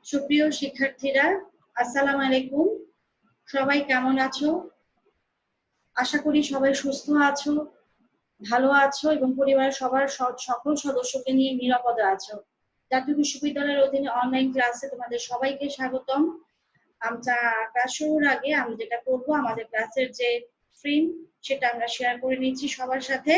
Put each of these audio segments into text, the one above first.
সুপ্রিয় শিক্ষার্থীরা, আসসালামু আলাইকুম। সবাই কেমন আছো? আশা করি সবাই সুস্থ আছো, ভালো আছো এবং পরিবারের সবার সকল সদস্যকে নিয়ে নিরাপদে আছো। জাতীয় বিশ্ববিদ্যালয়ের অধীনে অনলাইন ক্লাসে তোমাদের সবাইকে স্বাগতম। আমরা ক্লাস শুরুর আগে আমি যেটা করবো, আমাদের ক্লাসের যে স্ক্রিন সেটা আমরা শেয়ার করে নিচ্ছি সবার সাথে।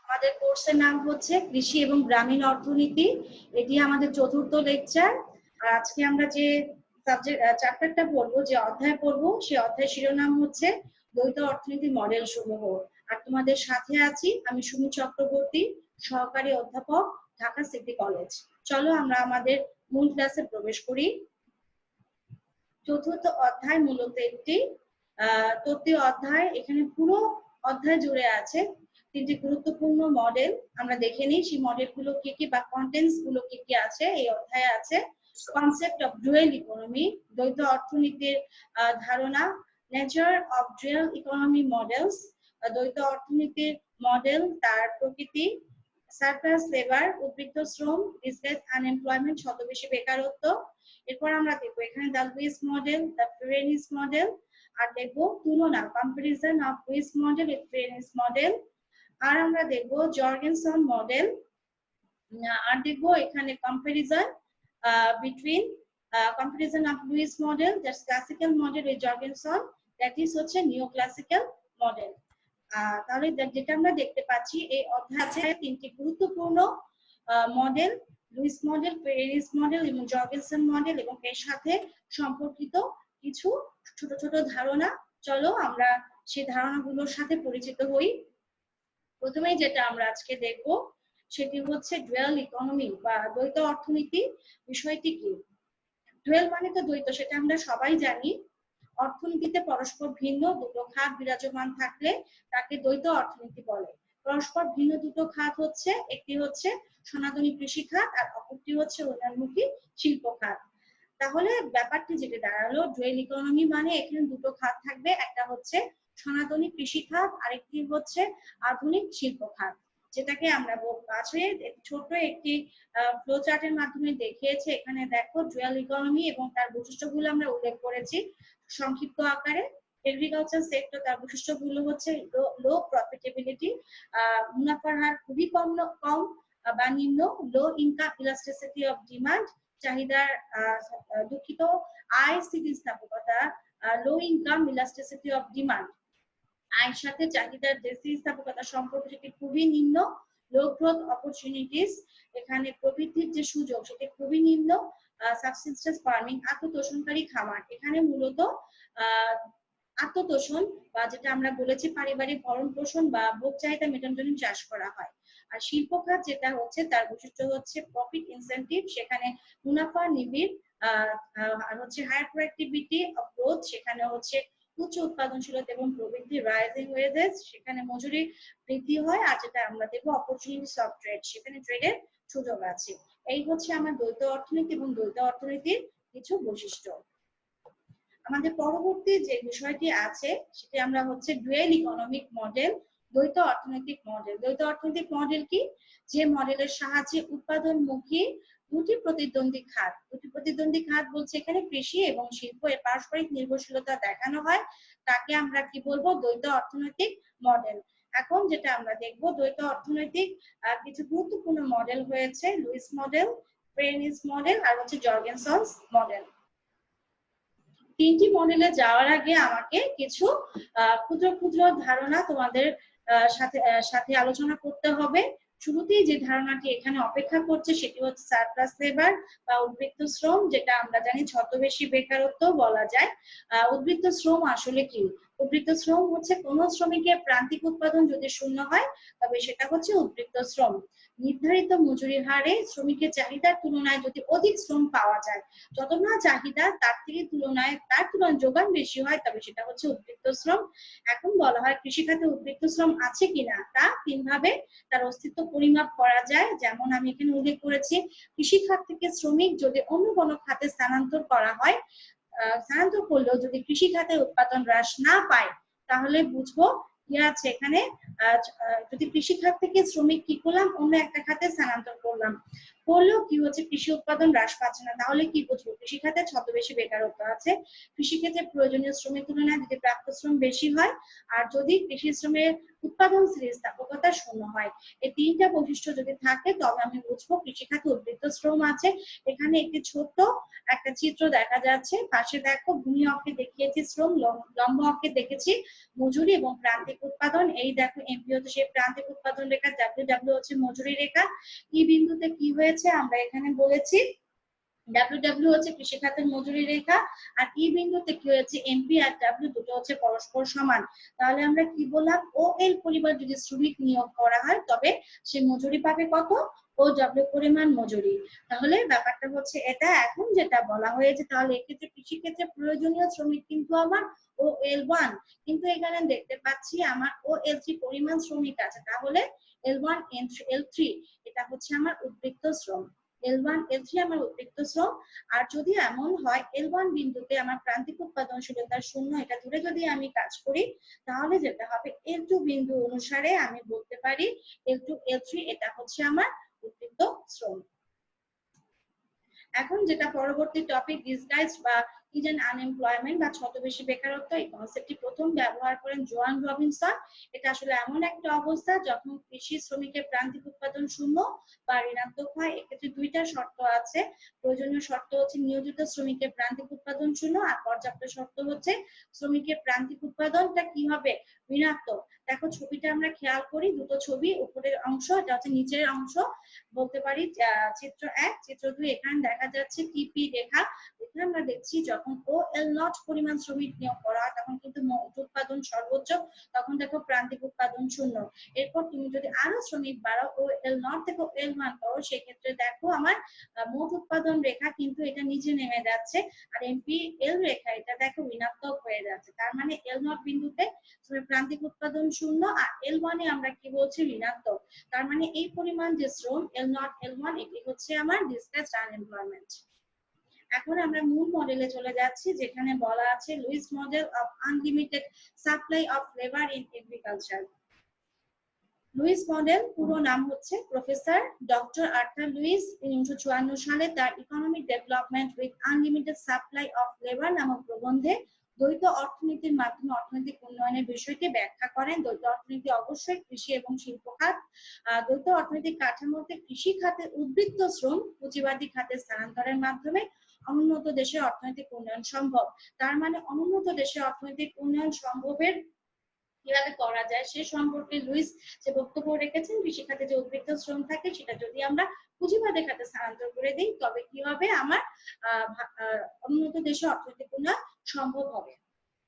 আমাদের কোর্সের নাম হচ্ছে কৃষি এবং গ্রামীণ অর্থনীতি। এটি আমাদের চতুর্থ লেকচার। আর আজকে আমরা যে চ্যাপ্টারটা পড়বো, যে অধ্যায় পড়বো, সেই অধ্যায় শিরোনাম হচ্ছে দ্বৈত অর্থনীতি মডেল সমূহ। আর তোমাদের সাথে আছি আমি সুমি চক্রবর্তী, সহকারী অধ্যাপক, ঢাকা সিটি কলেজ। চলো আমরা আমাদের মূল ক্লাসে প্রবেশ করি। চতুর্থ অধ্যায় মূলত একটি তত্ত্বীয় অধ্যায়। এখানে পুরো অধ্যায় জুড়ে আছে তিনটি গুরুত্বপূর্ণ মডেল। আমরা দেখে নিই সেই মডেলগুলো কি কি বা কন্টেন্টস গুলো কি কি আছে এই অধ্যায়ে আছে। কনসেপ্ট অফ ডুয়াল ইকোনমি, দ্বৈত অর্থনীতির ধারণা। Nature of dual economy models, দ্বৈত অর্থনীতির মডেল, তার প্রকৃতি। সারপ্লাস লেবার, উদ্বৃত্ত শ্রম, ডিসপ্লেসড আনএমপ্লয়মেন্ট, ছদ্মবেশী বেকারত্ব। এরপর আমরা দেখবো এখানে the Lewis model, the Fei Ranis model. আর দেখবো তুলনা, comparison of Lewis model with Fei Ranis model. আর আমরা দেখবো জর্গেনসন মডেল। আর দেখবো এখানে comparison between comparison of Lewis model, that's classical model, with Jorgensen, that is হচ্ছে নিও ক্লাসিক্যাল মডেল। তাহলে যেটা আমরা দেখতে পাচ্ছি এই অধ্যায়ে তিনটি গুরুত্বপূর্ণ মডেল, লুইস মডেল, ফেরেনিস মডেল এবং জর্গেনসন মডেল, এবং এর সাথে সম্পর্কিত কিছু ছোট ছোট ধারণা। চলো আমরা সেই ধারণাগুলোর সাথে পরিচিত হই। প্রথমে যেটা আমরা আজকে দেখব সেটি হচ্ছে ডুয়াল ইকোনমি বা দ্বৈত অর্থনীতি। বিষয়টি কি? ডুয়াল মানে তো দ্বৈত, সেটা আমরা সবাই জানি। অর্থনীতিতে পরস্পর ভিন্ন দুটো খাত বিরাজমান থাকলে তাকে দ্বৈত অর্থনীতি বলে। পরস্পর ভিন্ন দুটো খাত হচ্ছে, একটি হচ্ছে সনাতনী কৃষি খাত আর অপরটি হচ্ছে উন্নয়নমুখী শিল্প খাত। তাহলে ব্যাপারটি যেটা দাঁড়ালো, ডুয়াল ইকোনমি মানে এখানে দুটো খাত থাকবে, একটা হচ্ছে সনাতনী কৃষি খাত, আরেকটি হচ্ছে আধুনিক শিল্প খাত, যেটাকে আমরা আছে ছোট একটি ফ্লো চার্টের মাধ্যমে দেখিয়েছে। এখানে দেখো ডুয়াল ইকোনমি এবং তার বৈশিষ্ট্যগুলো আমরা উল্লেখ করেছি সংক্ষিপ্ত আকারে। এগ্রিকালচার সেক্টর, তার বৈশিষ্ট্যগুলো হচ্ছে লো প্রফিটেবিলিটি, মুনাফার হার খুবই কম বা নিম্ন, low income elasticity of demand, চাহিদার দুঃখিত আয় স্থিতিস্থাপকতা, low income elasticity of demand, আয়ের সাথে চাহিদার যে স্থিতিস্থাপকতা সম্পর্ক সেটি খুবই নিম্ন, লো গ্রোথ অপরচুনিটিস, এখানে প্রবৃদ্ধির যে সুযোগ সেটি খুবই নিম্ন, সাবসিস্টেন্স ফার্মিং, আত্মতোষণকারী খামার, এখানে মূলত আত্মতোষণ বা যেটা আমরা বলেছি পারিবারিক ভরণ পোষণ বা ভোগ চাহিদা মেটানোর জন্য চাষ করা হয়। আর শিল্প খাত যেটা হচ্ছে তার বৈশিষ্ট্য হচ্ছে প্রফিট ইনসেন্টিভ, সেখানে মুনাফা নিবিড়, আর হচ্ছে হায়ার প্রোডাক্টিভিটি অফ গ্রোথ, সেখানে হচ্ছে উচ্চ উৎপাদনশীলতা এবং প্রবৃদ্ধি, রাইজিং ওয়েজেস, সেখানে মজুরি বৃদ্ধি হয়। আর যেটা আমরা দেখবো অপরচুনিটিস অফ ট্রেড, সেখানে ট্রেডের সুযোগ আছে। এই হচ্ছে আমার দ্বৈত অর্থনীতি এবং দ্বৈত অর্থনীতির কিছু বৈশিষ্ট্য। আমাদের পরবর্তী যে বিষয়টি আছে সেটি আমরা হচ্ছে ডুয়াল ইকোনমিক মডেল, দ্বৈত অর্থনৈতিক মডেল। দ্বৈত অর্থনৈতিক মডেল কি? যে মডেলের সাহায্যে উৎপাদনমুখী দুটি প্রতিদ্বন্দ্বী খাত বলছে এখানে কৃষি এবং শিল্প এর পারস্পরিক নির্ভরশীলতা দেখানো হয়, তাকে আমরা কি বলবো? দ্বৈত অর্থনৈতিক মডেল। এখন যেটা আমরা দেখবো দ্বৈত অর্থনৈতিক কিছু গুরুত্বপূর্ণ মডেল হয়েছে, লুইস মডেল, ফেরেনিস মডেল আর হচ্ছে জর্গেনসনস মডেল। তিনটি মডেলে যাওয়ার আগে আমাকে কিছু ক্ষুদ্র ক্ষুদ্র ধারণা তোমাদের সাথে আলোচনা করতে হবে। শুরুতেই যে ধারণাটি এখানে অপেক্ষা করছে সেটি হচ্ছে সারপ্লাস লেবার বা উদ্বৃত্ত শ্রম, যেটা আমরা জানি ছদ্মবেশী বেকারত্ব বলা যায়। উদ্বৃত্ত শ্রম আসলে কি? উদ্বৃত্ত শ্রম হচ্ছে কোন শ্রমিকের প্রান্তিক উৎপাদন যদি শূন্য হয় তবে সেটা হচ্ছে উদ্বৃত্ত শ্রম। নির্ধারিত মজুরি হারে শ্রমিকের চাহিদার তুলনায় যদি অধিক শ্রম পাওয়া যায়, যত না চাহিদা তার তুলনায় যোগান বেশি হয়, তবে সেটা হচ্ছে উদ্বৃত্ত শ্রম। এখন বলা হয় কৃষিখাতে উদ্বৃত্ত শ্রম আছে কিনা তা তিনভাবে তার অস্তিত্ব পরিমাপ করা যায়। যেমন আমি এখানে উল্লেখ করেছি, কৃষিখাত থেকে শ্রমিক যদি অন্য কোনো খাতে স্থানান্তর করা হয়, স্থানান্তর করলেও যদি কৃষি খাতে উৎপাদন হ্রাস না পায় তাহলে বুঝবো কি আছে এখানে, যদি কৃষি খাত থেকে শ্রমিক কি করলাম অন্য একটা খাতে স্থানান্তর করলাম, করলেও কি হচ্ছে কৃষি উৎপাদন হ্রাস পাচ্ছে না, তাহলে কি বুঝবো কৃষি খাতে ছদ্মবেশী বেকারত্ব আছে। কৃষি ক্ষেত্রে প্রয়োজনীয় শ্রমিক তুলনায় যদি প্রাপ্ত শ্রম বেশি হয়, আর যদি কৃষি শ্রমের উৎপাদন স্থিতিস্থাপকতা শূন্য হয়, এই তিনটা বৈশিষ্ট্য যদি থাকে তবে আমি বুঝবো কৃষি খাতে উদ্বৃত্ত শ্রম আছে। এখানে একটি ছোট্ট একটা চিত্র দেখা যাচ্ছে, পাশে দেখো ভূমি অক্ষে দেখিয়েছি শ্রম, লম্ব অক্ষে দেখেছি মজুরি এবং প্রান্তিক উৎপাদন। এই দেখো এমপি হচ্ছে সেই প্রান্তিক উৎপাদন রেখা, ডাব্লিউ হচ্ছে মজুরি রেখা। ই বিন্দুতে কি হয়েছে আমরা এখানে বলেছি ডাব্লিউ হচ্ছে কৃষি খাতের মজুরি রেখা, আর ই বিন্দুতে কি হয়েছে এমপি আর ডাব্লিউ দুটো হচ্ছে পরস্পর সমান। তাহলে আমরা কি বললাম, ও এল পরিবার যদি শ্রমিক নিয়োগ করা হয় তবে সে মজুরি পাবে কত, ও ডাব্লিউ পরিমাণ মজুরি। তাহলে ব্যাপারটা হচ্ছে এটা। এখন যেটা বলা হয়েছে তাহলে এক্ষেত্রে কৃষি ক্ষেত্রে প্রয়োজনীয় শ্রমিক কিন্তু আমার ও এল ওয়ান, কিন্তু এখানে দেখতে পাচ্ছি আমার ও এল থ্রি পরিমাণ শ্রমিক আছে, তাহলে এল ওয়ান এল থ্রি এটা হচ্ছে আমার উদ্বৃত্ত শ্রম, L1 L3 আমার উদ্বৃত্ত শ্রম। আর যদি এমন হয় L1 বিন্দুতে আমার প্রান্তিক উৎপাদনশীলতা শূন্য, এটা ধরে যদি আমি কাজ করি তাহলে যেটা হবে L2 বিন্দু অনুসারে আমি বলতে পারি L2 L3 এটা হচ্ছে আমার উদ্বৃত্ত শ্রম। এখন যেটা পরবর্তী টপিক, ডিসগাইজ বা হিডেন আনএমপ্লয়মেন্ট বা ছদ্মবেশী বেকারত্ব, এই কনসেপ্টটি প্রথম ব্যবহার করেন জোয়ান রবিনসন। এটা আসলে এমন একটা অবস্থা যখন কৃষি শ্রমিকের প্রান্তিক উৎপাদন শূন্য বা ঋণাত্মক হয়। এক্ষেত্রে দুইটা শর্ত আছে, প্রয়োজনীয় শর্ত হচ্ছে নিয়োজিত শ্রমিকের প্রান্তিক উৎপাদন শূন্য, আর পর্যাপ্ত শর্ত হচ্ছে শ্রমিকের প্রান্তিক উৎপাদনটা কি হবে, ঋণাত্মক। দেখো ছবিটা আমরা খেয়াল করি, দুটো ছবি, উপরের অংশ এটা হচ্ছে নিচের অংশ, বলতে পারি চিত্র 1 চিত্র 2। এখানে দেখা যাচ্ছে টিপি রেখা, এখানে আমরা দেখছি যখন ও এল নট পরিমাণ শ্রমিক নিয়োগ করা হয় তখন কিন্তু মোট উৎপাদন সর্বোচ্চ, তখন দেখো প্রান্তিক উৎপাদন শূন্য। এরপর তুমি যদি আরো শ্রমিক বাড়াও ও এল নট থেকে এল ওয়ান করো, সেক্ষেত্রে দেখো আমার মোট উৎপাদন রেখা কিন্তু এটা নিচে নেমে যাচ্ছে, আর এমপি এল রেখা এটা দেখো ঋণাত্মক হয়ে যাচ্ছে। তার মানে এল নট বিন্দুতে প্রান্তিক উৎপাদন শূন্য, আর এল ওয়ানে আমরা কি বলছি ঋণাত্মক। তার মানে এই পরিমাণ যে শ্রম এল নট এল ওয়ান এটি হচ্ছে আমার ডিসকাসড আনএমপ্লয়মেন্ট। এখন আমরা মূল মডেলে চলে যাচ্ছি, যেখানে বলা আছে Lewis model of unlimited supply of labour in agriculture. Lewis model পুরো নাম হচ্ছে প্রফেসর ডক্টর আর্থার লুইস। তিনি 1954 সালে তার economic development with unlimited supply of labour নামক প্রবন্ধে দ্বৈত অর্থনীতির মাধ্যমে অর্থনৈতিক উন্নয়নের বিষয়টি ব্যাখ্যা করেন। দ্বৈত অর্থনীতি অবশ্যই কৃষি এবং শিল্প খাত। দ্বৈত অর্থনৈতিক কাঠামোতে কৃষি খাতের উদ্বৃত্ত শ্রম পুঁজিবাদী খাতে স্থানান্তরের মাধ্যমে অনুন্নত দেশের অর্থনৈতিক উন্নয়ন সম্ভব। তার মানে অনুন্নত দেশের অর্থনৈতিক উন্নয়ন সম্ভবের কিভাবে করা যায় সে সম্পর্কে লুইস যে বক্তব্য রেখেছেন, কৃষি খাতে যে উদ্বৃত্ত শ্রম থাকে সেটা যদি আমরা পুঁজিবাদী খাতে স্থানান্তর করে দিই তবে কি হবে, আমার উন্নত দেশে অর্থনৈতিক উন্নয়ন সম্ভব হবে।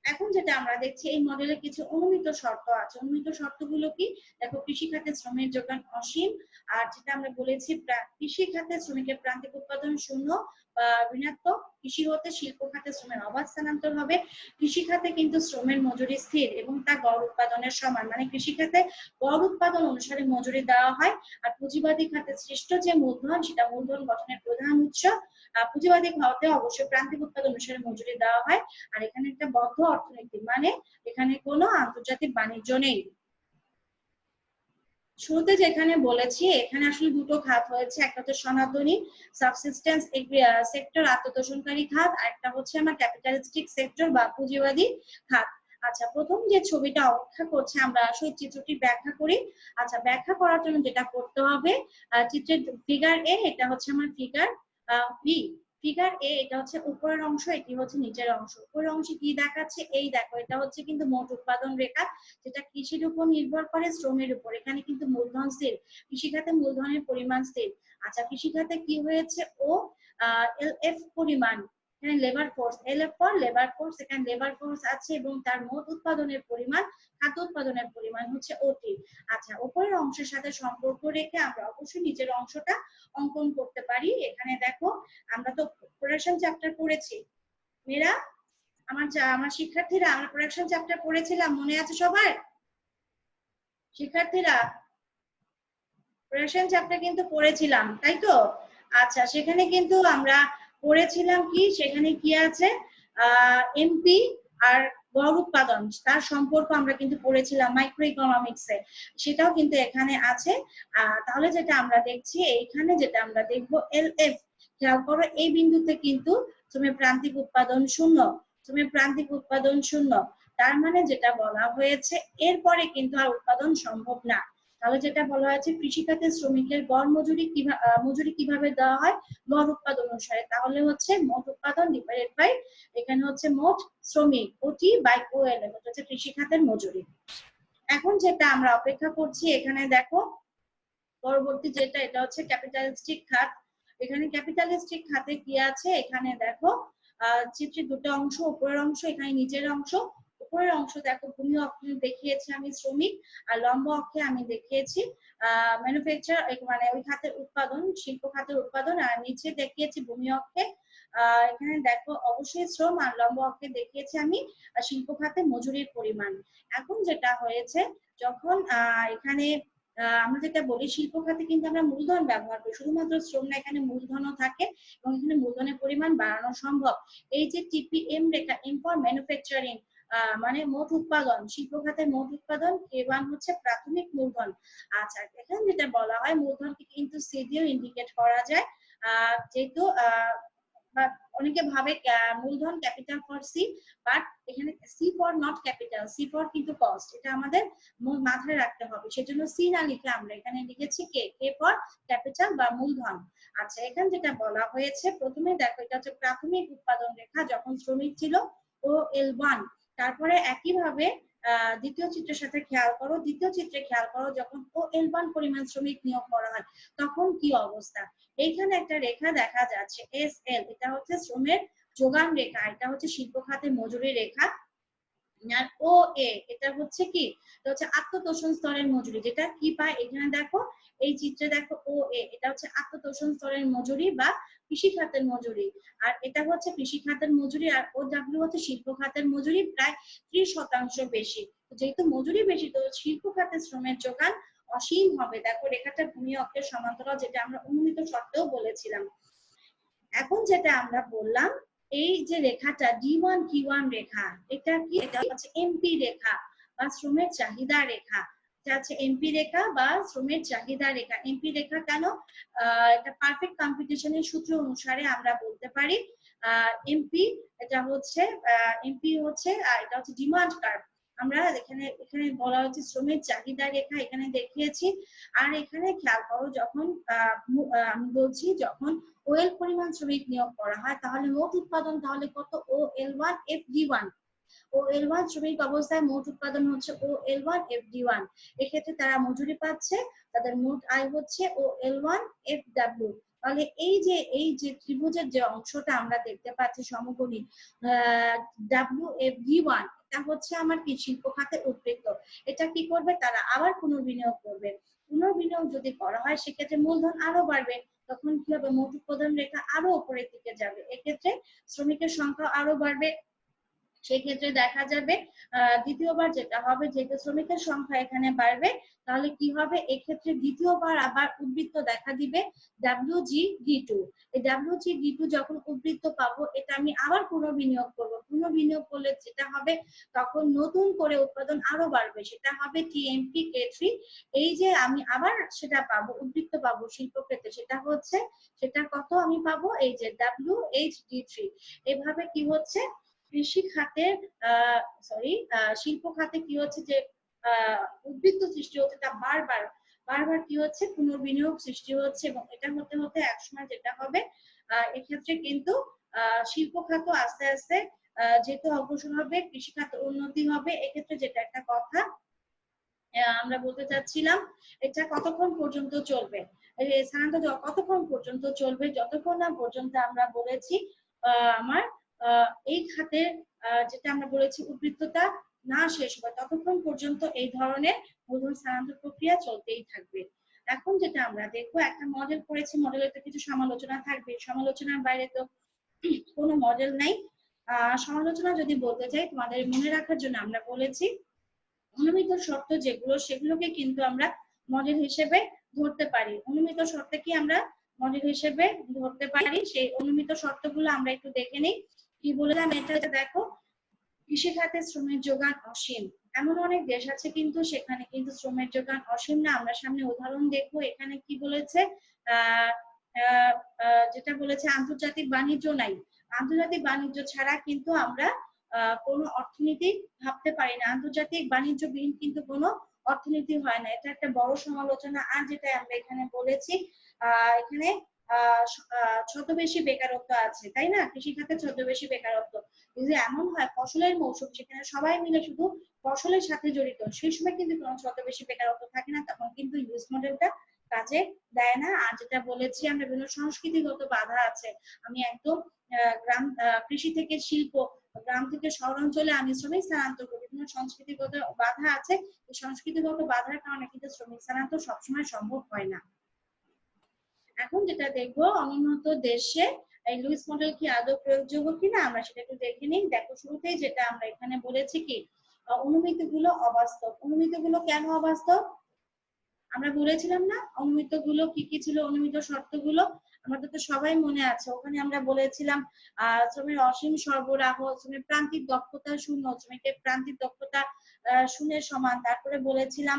এখন যেটা আমরা দেখছি এই মডেলে কিছু অনুমিত শর্ত আছে। অনুমিত শর্তগুলো কি, দেখো কৃষি খাতে শ্রমের যোগান অসীম, আর যেটা আমরা বলেছি কৃষি খাতে শ্রমিকের প্রান্তিক উৎপাদন শূন্য বা ঋণাত্মক, কৃষি হতে শিল্প খাতে শ্রমের অবাধ স্থানান্তর হবে। কৃষি খাতে কিন্তু শ্রমের মজুরি স্থির এবং তা গড় উৎপাদনের সমান, মানে কৃষি খাতে গড় উৎপাদন অনুসারে মজুরি দেওয়া হয়। আর পুঁজিবাদী খাতে সৃষ্ট যে মূলধন সেটা মূলধন গঠনের প্রধান উৎস। পুঁজিবাদী খাতে অবশ্যই প্রান্তিক উৎপাদন অনুসারে মজুরি দেওয়া হয়। আর এখানে একটা বদ্ধ অর্থনীতি, মানে এখানে কোনো আন্তর্জাতিক বাণিজ্য নেই। শুরুতে যেখানে বলেছি এখানে আসলে দুটো খাত হয়েছে, একটা হচ্ছে সনাতনী সাবসিস্টেন্স সেক্টর আত্মতোষণকারী খাত, আর একটা হচ্ছে আমার ক্যাপিটালিস্টিক সেক্টর বা পুঁজিবাদী খাত। আচ্ছা, প্রথম যে ছবিটা অপেক্ষা করছে আমরা আসলে চিত্রটি ব্যাখ্যা করি। আচ্ছা, ব্যাখ্যা করার জন্য যেটা করতে হবে, চিত্রের ফিগার এ এটা হচ্ছে আমার ফিগার বি। ফিগার এ এটা হচ্ছে উপরের অংশ, এটি হচ্ছে নিচের অংশ। উপরের অংশে কি দেখাচ্ছে, এই দেখো এটা হচ্ছে কিন্তু মোট উৎপাদন রেখা, যেটা কৃষির উপর নির্ভর করে শ্রমের উপর। এখানে কিন্তু মূলধন স্থির, কৃষিখাতে মূলধনের পরিমাণ স্থির। আচ্ছা, কৃষিখাতে কি হয়েছে, ও এল এফ পরিমাণ, এখানে labour force, L F for labour force, এখানে লেবার ফোর্স আছে এবং তার মোট উৎপাদনের পরিমাণ, খাদ্য উৎপাদনের পরিমাণ হচ্ছে ওটি। আচ্ছা, উপরের অংশের সাথে সম্পর্ক রেখে আমরা অবশ্যই নিচের অংশটা অঙ্কন করতে পারি। এখানে দেখো আমরা তো প্রোডাকশন চ্যাপ্টার পড়েছি, মেয়েরা আমার শিক্ষার্থীরা আমরা প্রোডাকশন চ্যাপ্টার পড়েছিলাম, মনে আছে সবার? শিক্ষার্থীরা প্রোডাকশন চ্যাপ্টার কিন্তু পড়েছিলাম, তাই তো? আচ্ছা, সেখানে কিন্তু আমরা পড়েছিলাম কি, সেখানে কি আছে, এমপি আর গড় উৎপাদন তার সম্পর্ক আমরা কিন্তু পড়েছিলাম মাইক্রো ইকোনমিক্সে, সেটাও কিন্তু এখানে আছে। তাহলে যেটা আমরা দেখছি এইখানে যেটা আমরা দেখবো LF, খেয়াল করো এই বিন্দুতে কিন্তু শ্রমের প্রান্তিক উৎপাদন শূন্য, শ্রমের প্রান্তিক উৎপাদন শূন্য, তার মানে যেটা বলা হয়েছে এরপরে কিন্তু আর উৎপাদন সম্ভব না। তাহলে যেটা বলা হয়েছে কৃষিখাতে শ্রমিকের গড় মজুরি কিভাবে দেওয়া হয়, গড় উৎপাদন অনুসারে, তাহলে হচ্ছে মোট উৎপাদন ডিভাইডেড বাই এখানে হচ্ছে মোট শ্রমিক ওটি বাই OLM, হচ্ছে কৃষিখাতের মজুরি। এখন যেটা আমরা অপেক্ষা করছি এখানে দেখো পরবর্তী যেটা, এটা হচ্ছে ক্যাপিটালিস্টিক খাত। এখানে ক্যাপিটালিস্টিক খাতে কি আছে, এখানে দেখো চিত্রে দুটো অংশ, উপরের অংশ এখানে নিচের অংশ। উপরের অংশ দেখো ভূমি অক্ষে দেখিয়েছি আমি শ্রমিক, আর লম্ব অক্ষে আমি দেখিয়েছি ম্যানুফ্যাকচার মানে ওই খাতের উৎপাদন, শিল্প খাতের উৎপাদন, আর নিচে দেখিয়েছি ভূমি অক্ষে এখানে দেখো অবশ্যই শ্রম, আর লম্ব অক্ষে দেখিয়েছি আমি শিল্প খাতে মজুরির পরিমাণ। এখন যেটা হয়েছে যখন এখানে আমরা যেটা বলি শিল্প খাতে কিন্তু আমরা মূলধন ব্যবহার করি, শুধুমাত্র শ্রম না, এখানে মূলধনও থাকে এবং এখানে মূলধনের পরিমাণ বাড়ানো সম্ভব। এই যে TPM রেখা, এম ফর ম্যানুফ্যাকচারিং, মানে মোট উৎপাদন, শিল্প খাতের মোট উৎপাদন, K1 হচ্ছে প্রাথমিক মূলধন। আচ্ছা, এখানে যেটা বলা হয় মূলধনকে কিন্তু সি দিয়েও ইন্ডিকেট করা যায়, যেহেতু অনেকে ভাবে মূলধন ক্যাপিটাল ফর সি, বাট এখানে C for not capital, C for কিন্তু কস্ট, এটা আমাদের মাথায় রাখতে হবে। সেজন্য সি না লিখে আমরা এখানে লিখেছি কে, কে ফর ক্যাপিটাল বা মূলধন। আচ্ছা, এখানে যেটা বলা হয়েছে প্রথমে দেখো এটা হচ্ছে প্রাথমিক উৎপাদন রেখা যখন শ্রমিক ছিল OL1, তারপরে একইভাবে দ্বিতীয় চিত্রের সাথে খেয়াল করো, দ্বিতীয় চিত্রে খেয়াল করো যখন OL1 পরিমাণ শ্রমিক নিয়োগ করা হয় তখন কি অবস্থা। এইখানে একটা রেখা দেখা যাচ্ছে SL, এটা হচ্ছে শ্রমের যোগান রেখা, এটা হচ্ছে শিল্প খাতে মজুরি রেখা। আর OA এটা হচ্ছে কি, এটা হচ্ছে আত্মতোষণ স্তরের মজুরি, যেটা কি পায় এখানে দেখো এই চিত্রে দেখো OA এটা হচ্ছে আত্মতোষণ স্তরের মজুরি বা কৃষি খাতের মজুরি, আর এটা হচ্ছে কৃষি খাতের মজুরি, আর OW হচ্ছে শিল্প খাতের মজুরি প্রায় 30% বেশি। যেহেতু মজুরি বেশি তো শিল্প খাতের শ্রমের যোগান অসীম হবে। দেখো রেখাটা ভূমি অক্ষের সমান্তরাল, যেটা আমরা অনুমিত শর্তেও বলেছিলাম। এখন যেটা আমরা বললাম এই যে রেখাটা D1 Q1 রেখা, এটা কি, এটা হচ্ছে এমপি রেখা বা শ্রমের চাহিদা রেখা, এটা হচ্ছে এমপি রেখা বা শ্রমের চাহিদা রেখা। এমপি রেখা কেন, এটা পারফেক্ট কম্পিটিশনের সূত্র অনুসারে আমরা বলতে পারি এমপি, এটা হচ্ছে এমপি হচ্ছে এটা হচ্ছে ডিমান্ড কার্ভ। আমরা এখানে বলা হচ্ছে শ্রমের চাহিদা রেখা এখানে দেখিয়েছি। আর এখানে খেয়াল করো যখন আমি বলছি যখন OL পরিমাণ শ্রমিক নিয়োগ করা হয় তাহলে মোট উৎপাদন তাহলে কত, OL1 FD1, OL1 শ্রমিক অবস্থায় মোট উৎপাদন হচ্ছে OL1 FD1, এক্ষেত্রে তারা মজুরি পাচ্ছে, তাদের মোট আয় হচ্ছে OL1 FW। তাহলে এই যে ত্রিভুজের যে অংশটা আমরা দেখতে পাচ্ছি সমকোণী WFD1, এটা হচ্ছে আমার কি শিল্প খাতে উদ্বৃত্ত। এটা কি করবে, তারা আবার পুনর্বিনিয়োগ করবে। পুনর্বিনিয়োগ যদি করা হয় সেক্ষেত্রে মূলধন আরো বাড়বে, তখন কি হবে, মোট উৎপাদন রেখা আরো উপরের দিকে যাবে, এক্ষেত্রে শ্রমিকের সংখ্যা আরো বাড়বে। সেই ক্ষেত্রে দেখা যাবে দ্বিতীয়বার যেটা হবে, যেহেতু শ্রমিকের সংখ্যা এখানে বাড়বে তাহলে কি হবে, এক্ষেত্রে দ্বিতীয়বার আবার উদ্বৃত্ত দেখা দিবে WGD2। এই WGD2 যখন উদ্বৃত্ত পাবো এটা আমি আবার পুনর্বিনিয়োগ করব, পুনর্বিনিয়োগ করলে যেটা হবে তখন নতুন করে উৎপাদন আরো বাড়বে, সেটা হবে TMPK3। এই যে আমি আবার সেটা পাবো, উদ্বৃত্ত পাবো শিল্প ক্ষেত্রে, সেটা কত আমি পাবো, এই যে WHD3। এভাবে কি হচ্ছে কৃষি খাতের শিল্প খাতে কি হচ্ছে যে উদ্বৃত্ত সৃষ্টি হচ্ছে, তা বারবার কি হচ্ছে পুনর্বিনিয়োগ সৃষ্টি হচ্ছে, এবং এটা হতে হতে একসময় যেটা হবে এক্ষেত্রে কিন্তু শিল্প খাত আস্তে আস্তে যেহেতু অগ্রসর হবে, কৃষি খাত উন্নতি হবে। এক্ষেত্রে যেটা একটা কথা আমরা বলতে চাচ্ছিলাম, এটা কতক্ষণ পর্যন্ত চলবে, স্থানান্তর কতক্ষণ পর্যন্ত চলবে, যতক্ষণ না পর্যন্ত আমরা বলেছি আমার এই খাতের যেটা আমরা বলেছি উদ্বৃত্ততা না শেষ হবে, ততক্ষণ পর্যন্ত এই ধরনের মূলধন স্থানান্তর প্রক্রিয়া চলতেই থাকবে। এখন যেটা আমরা দেখবো, একটা মডেল করেছি, মডেলের তো কিছু সমালোচনা থাকবে, সমালোচনার বাইরে তো কোনো মডেল নাই। সমালোচনা যদি বলতে চাই তোমাদের মনে রাখার জন্য আমরা বলেছি অনুমিত শর্ত যেগুলো সেগুলোকে কিন্তু আমরা মডেল হিসেবে ধরতে পারি। অনুমিত শর্ত কি আমরা মডেল হিসেবে ধরতে পারি, সেই অনুমিত শর্তগুলো আমরা একটু দেখে নিই। কি বললাম, এটা দেখো কৃষি খাতে শ্রমের যোগান অসীম। এমন অনেক দেশ আছে কিন্তু সেখানে কিন্তু শ্রমের যোগান অসীম না। আমরা সামনে উদাহরণ দেখবো। এখানে কি বলেছে, আহ যেটা বলেছে আন্তর্জাতিক বাণিজ্য নাই। আন্তর্জাতিক বাণিজ্য ছাড়া কিন্তু আমরা কোনো অর্থনীতি ভাবতে পারি না। আন্তর্জাতিক বাণিজ্যবিহীন কিন্তু কোনো অর্থনীতি হয় না। এটা একটা বড় সমালোচনা। আর যেটা আমরা এখানে বলেছি, এখানে ছদ্মবেশী বেকারত্ব আছে, তাই না? কৃষিখাতে ছদ্মবেশী বেকারত্ব। যদি এমন হয় ফসলের মৌসুম, সেখানে সবাই মিলে শুধু ফসলের সাথে জড়িত, সেই সময় কিন্তু কোনো ছদ্মবেশী বেকারত্ব থাকে না, তখন কিন্তু ইউজ মডেলটা কাজে দেয় না। আর যেটা বলেছি আমরা, বিভিন্ন সংস্কৃতিগত বাধা আছে। আমি একদম গ্রাম কৃষি থেকে শিল্প, গ্রাম থেকে শহরাঞ্চলে আমি শ্রমিক স্থানান্তর করি, বিভিন্ন সংস্কৃতিগত বাধা আছে। এই সংস্কৃতিগত বাধার কারণে কিন্তু শ্রমিক স্থানান্তর সবসময় সম্ভব হয় না। এখন যেটা দেখবো, অনুন্নত দেশে এই লুইস মডেল কি আদৌ প্রয়োগযোগ্য কিনা আমরা সেটা একটু দেখে নিই। দেখো, শুরুতেই যেটা আমরা এখানে বলেছি কি, অনুমিতি গুলো অবাস্তব। অনুমিতি গুলো কেন অবাস্তব আমরা বলেছিলাম না? অনুমিত গুলো কি কি ছিল, অনুমিত শর্তগুলো আমাদের তো সবাই মনে আছে। ওখানে আমরা বলেছিলাম শ্রমের অসীম সরবরাহ, শ্রমের প্রান্তিক দক্ষতা শূন্য, শ্রমিকের প্রান্তিক দক্ষতা শূন্যের সমান। তারপরে বলেছিলাম